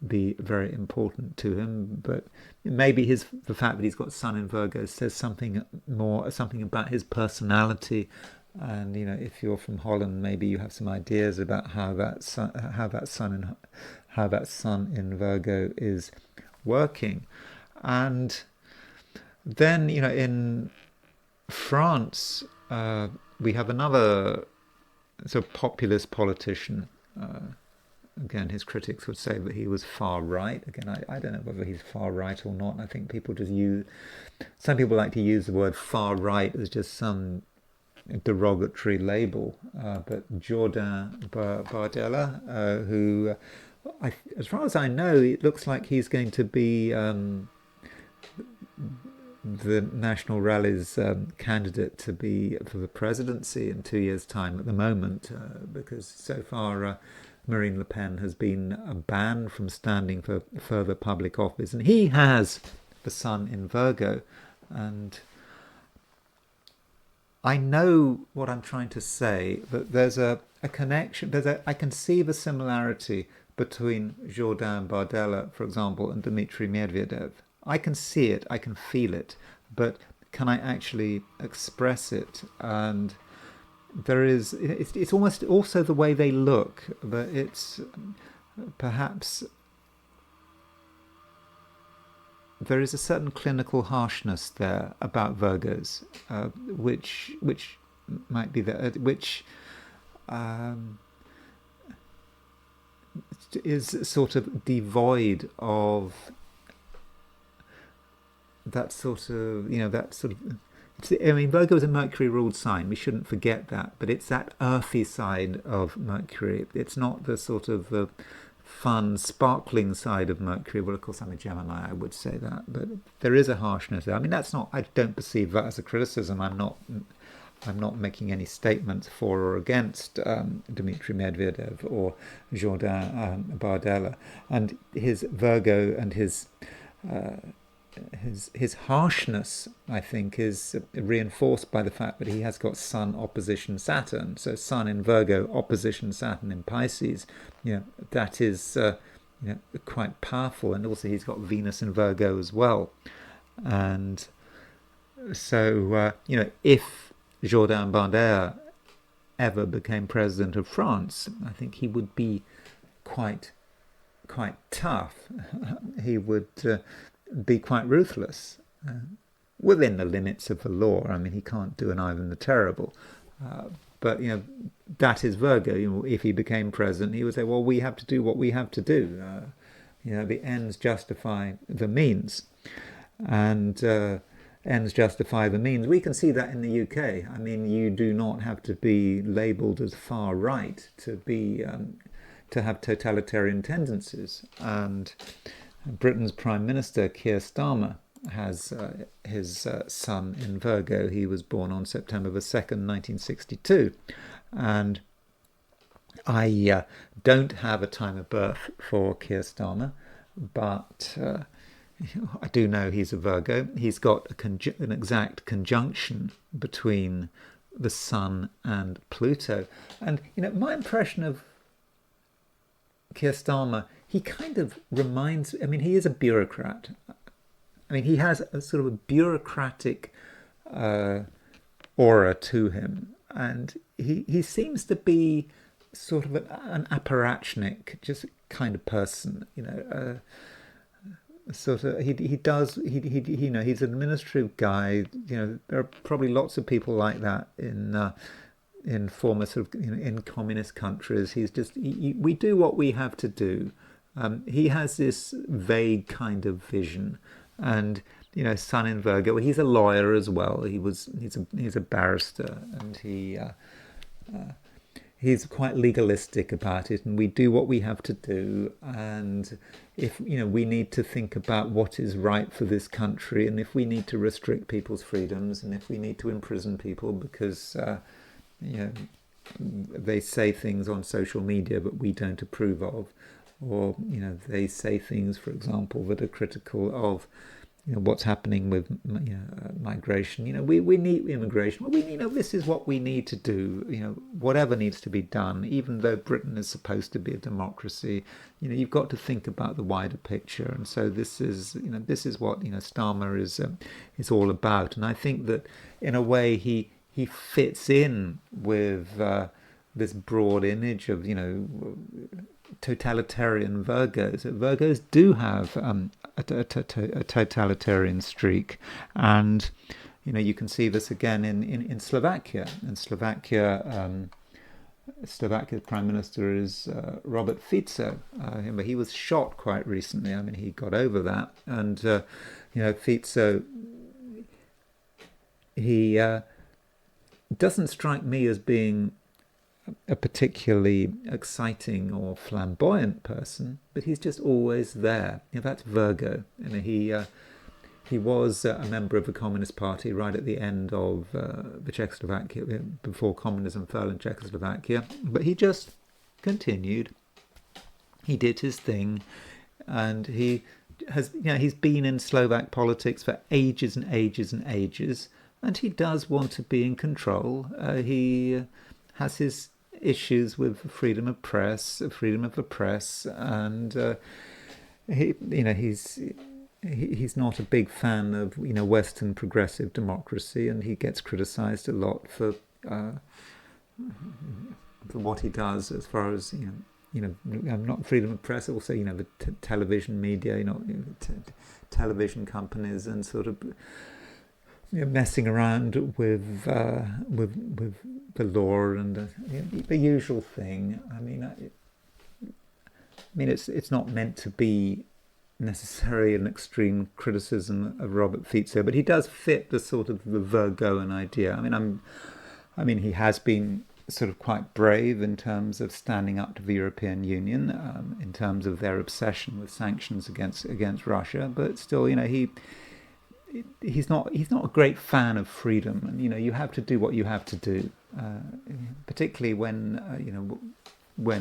very important to him. But maybe the fact that he's got sun in Virgo says something about his personality. And if you're from Holland, maybe you have some ideas about how that sun in Virgo is working. And then in France, we have another sort of populist politician. Again, his critics would say that he was far right. Again, I don't know whether he's far right or not. I think some people like to use the word far right as just some derogatory label. But Jordan Bardella, who, as far as I know, it looks like he's going to be the National Rally's candidate for the presidency in 2 years' time at the moment, because so far Marine Le Pen has been banned from standing for further public office, and he has the sun in Virgo. And I know what I'm trying to say, that there's a connection. I can see the similarity between Jordan Bardella, for example, and Dmitry Medvedev. I can see it, I can feel it, but can I actually express it? And it's almost also the way they look, but it's perhaps there is a certain clinical harshness there about Virgos, which might be which is sort of devoid of that sort of, I mean, Virgo is a Mercury-ruled sign. We shouldn't forget that. But it's that earthy side of Mercury. It's not the sort of the fun, sparkling side of Mercury. Well, of course, I'm a Gemini, I would say that. But there is a harshness there. I mean, I don't perceive that as a criticism. I'm not making any statements for or against Dmitry Medvedev or Jordan Bardella. And his Virgo and his harshness, I think, is reinforced by the fact that he has got Sun opposition Saturn. So Sun in Virgo opposition Saturn in Pisces, that is quite powerful. And also he's got Venus in Virgo as well. And so if Jordan Bardella ever became president of France, I think he would be quite tough. He would be quite ruthless within the limits of the law. I mean, he can't do an Ivan the Terrible, but that is Virgo. If he became president, he would say, "Well, we have to do what we have to do. The ends justify the means, and ends justify the means." We can see that in the UK. I mean, you do not have to be labelled as far right to have totalitarian tendencies. And Britain's Prime Minister, Keir Starmer, has his sun in Virgo. He was born on September the 2nd, 1962. And I don't have a time of birth for Keir Starmer, but I do know he's a Virgo. He's got an exact conjunction between the Sun and Pluto. And my impression of Keir Starmer, he kind of reminds. I mean, he is a bureaucrat. I mean, he has a sort of a bureaucratic aura to him, and he seems to be sort of an apparatchik, just kind of person. Sort of he's an administrative guy. There are probably lots of people like that in former sort of in communist countries. He's just we do what we have to do. He has this vague kind of vision, and Sun in Virgo. Well, he's a lawyer as well. He's a barrister, and he's quite legalistic about it, and we do what we have to do. And if we need to think about what is right for this country, and if we need to restrict people's freedoms, and if we need to imprison people because they say things on social media but we don't approve of, or they say things, for example, that are critical of what's happening with migration. We need immigration. Well, this is what we need to do. Whatever needs to be done, even though Britain is supposed to be a democracy. You've got to think about the wider picture. And so this is what Starmer is all about. And I think that in a way he fits in with this broad image of totalitarian Virgos. Virgos do have a totalitarian streak, and you can see this again in Slovakia. In Slovakia's prime minister is Robert Fico. He was shot quite recently. I mean, he got over that, and Fico, he doesn't strike me as being a particularly exciting or flamboyant person, but he's just always there. That's Virgo. He was a member of the Communist Party right at the end of the Czechoslovakia, before communism fell in Czechoslovakia, but he just continued. He did his thing, and he has, he's been in Slovak politics for ages and ages and ages, and he does want to be in control. He has his issues with freedom of the press, and he's not a big fan of Western progressive democracy, and he gets criticised a lot for what he does as far as not freedom of press, also the television media, television companies, and sort of messing around with the law and the usual thing. I mean, it's not meant to be necessarily an extreme criticism of Robert Fico, but he does fit the sort of the Virgoan idea. I mean, he has been sort of quite brave in terms of standing up to the European Union, in terms of their obsession with sanctions against Russia, but still, he's not a great fan of freedom, and you have to do what you have to do, particularly when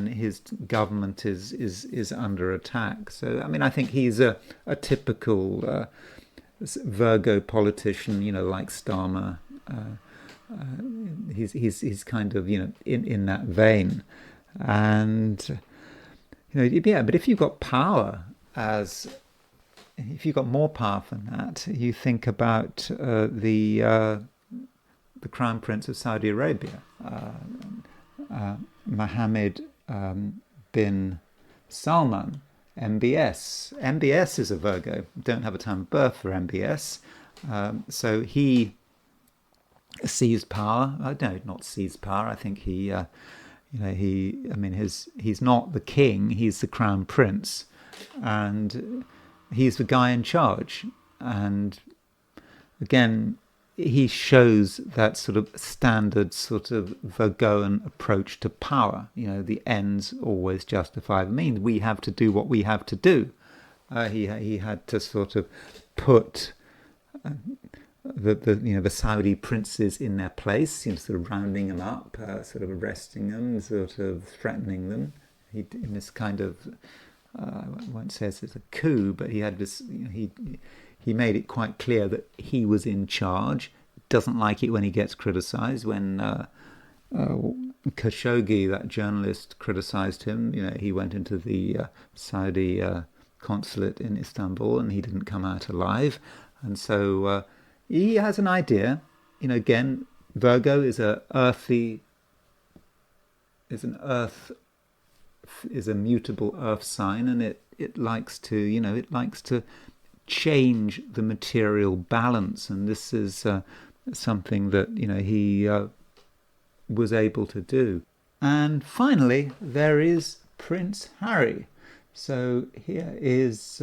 his government is under attack. So I think he's a typical Virgo politician, like Starmer. He's kind of in that vein, and but if you've got power if you've got more power than that, you think about the Crown Prince of Saudi Arabia, Mohammed bin Salman, MBS. MBS is a Virgo. Don't have a time of birth for MBS. So he seized power. No, not seized power. I think he's not the king. He's the Crown Prince, and he's the guy in charge. And again, he shows that sort of standard sort of Virgoan approach to power. The ends always justify the means. We have to do what we have to do. He had to sort of put the Saudi princes in their place, sort of rounding them up, sort of arresting them, sort of threatening them. In this kind of, I won't say it's a coup, but he had this. He made it quite clear that he was in charge, doesn't like it when he gets criticised. When Khashoggi, that journalist, criticised him, he went into the Saudi consulate in Istanbul and he didn't come out alive. And so he has an idea. Again, Virgo is a mutable earth sign, and it likes to change the material balance, and this is something that he was able to do. And finally, there is Prince Harry. So here is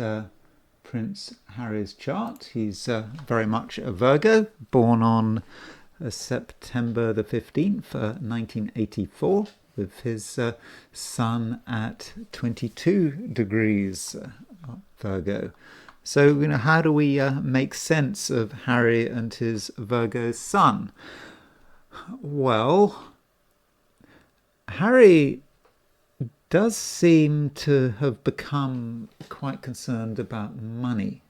Prince Harry's chart. He's very much a Virgo, born on September the 15th, 1984, with his sun at 22 degrees Virgo. So, how do we make sense of Harry and his Virgo sun? Well, Harry does seem to have become quite concerned about money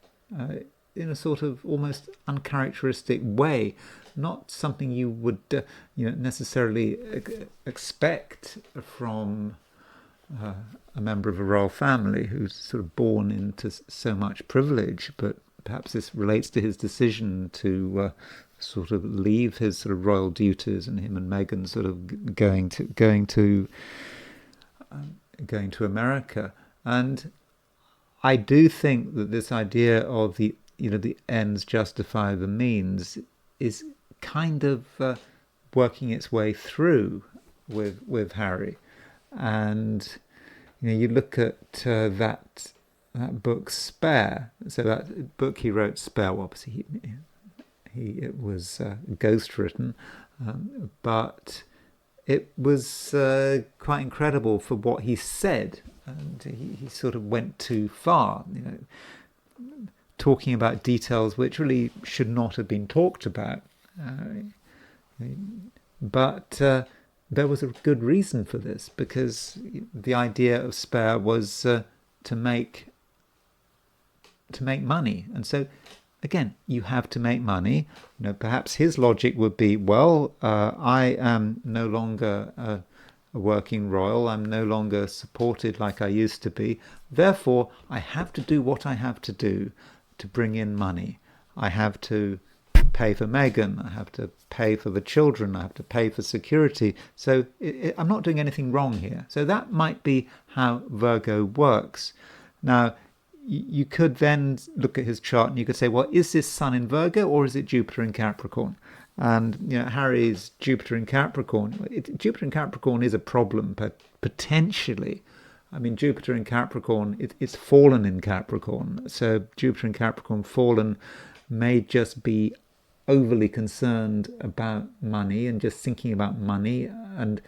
in a sort of almost uncharacteristic way. Not something you would necessarily expect from a member of a royal family who's sort of born into so much privilege, but perhaps this relates to his decision to sort of leave his sort of royal duties, and him and Meghan sort of going to America. And I do think that this idea of the ends justify the means is kind of working its way through with Harry. And you look at that book Spare. So that book he wrote, Spare, well, obviously it was ghost written, but it was quite incredible for what he said, and he sort of went too far, talking about details which really should not have been talked about. But there was a good reason for this, because the idea of Spare was to make money, and so again, you have to make money. Perhaps his logic would be, well, I am no longer a working royal. I'm no longer supported like I used to be. Therefore, I have to do what I have to do to bring in money. I have to pay for Meghan. I have to pay for the children. I have to pay for security. So I'm not doing anything wrong here. So that might be how Virgo works. Now, you could then look at his chart and you could say, well, is this Sun in Virgo or is it Jupiter in Capricorn? And Harry's Jupiter in Capricorn. Jupiter in Capricorn is a problem, but potentially. I mean, Jupiter in Capricorn, it's fallen in Capricorn. So Jupiter in Capricorn fallen may just be overly concerned about money and just thinking about money and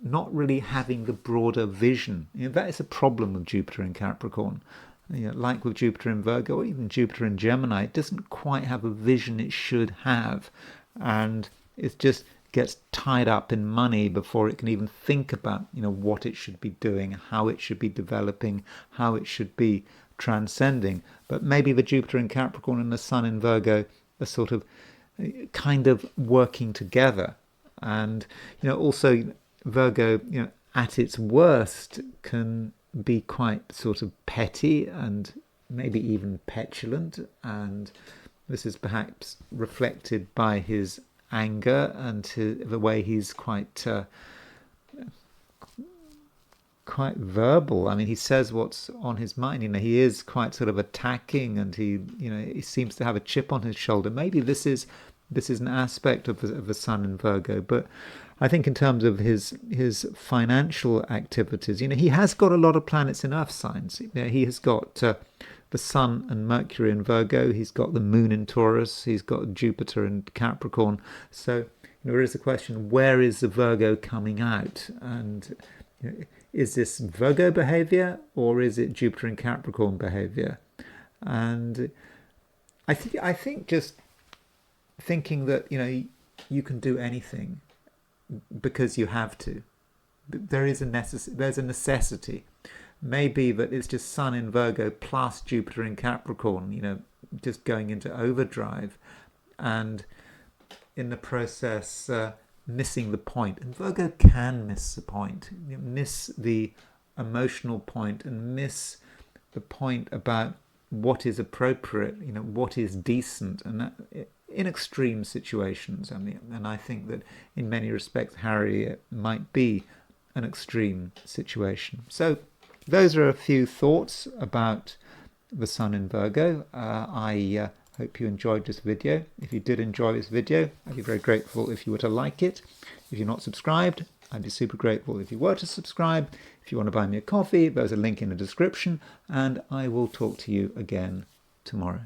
not really having the broader vision. That is a problem with Jupiter in Capricorn. Like with Jupiter in Virgo or even Jupiter in Gemini, it doesn't quite have a vision it should have, and it just gets tied up in money before it can even think about what it should be doing, how it should be developing, how it should be transcending. But maybe the Jupiter in Capricorn and the Sun in Virgo are sort of kind of working together. And also Virgo at its worst can be quite sort of petty and maybe even petulant, and this is perhaps reflected by his anger and the way he's quite verbal. I mean, he says what's on his mind. He is quite sort of attacking, and he seems to have a chip on his shoulder. Maybe this is an aspect of the Sun in Virgo, but I think in terms of his financial activities, he has got a lot of planets in Earth signs. He has got the Sun and Mercury in Virgo. He's got the Moon in Taurus. He's got Jupiter in Capricorn. So there is a question: where is the Virgo coming out? And is this Virgo behavior or is it Jupiter in Capricorn behavior? And I think just thinking that you can do anything because you have to. There's a necessity. Maybe that it's just Sun in Virgo plus Jupiter in Capricorn, just going into overdrive. And in the process missing the point. And Virgo can miss the point, miss the emotional point, and miss the point about what is appropriate, what is decent, and that, in extreme situations. And I think that in many respects, Harry might be an extreme situation. So those are a few thoughts about the Sun in Virgo. I hope you enjoyed this video. If you did enjoy this video, I'd be very grateful if you were to like it. If you're not subscribed, I'd be super grateful if you were to subscribe. If you want to buy me a coffee, there's a link in the description, and I will talk to you again tomorrow.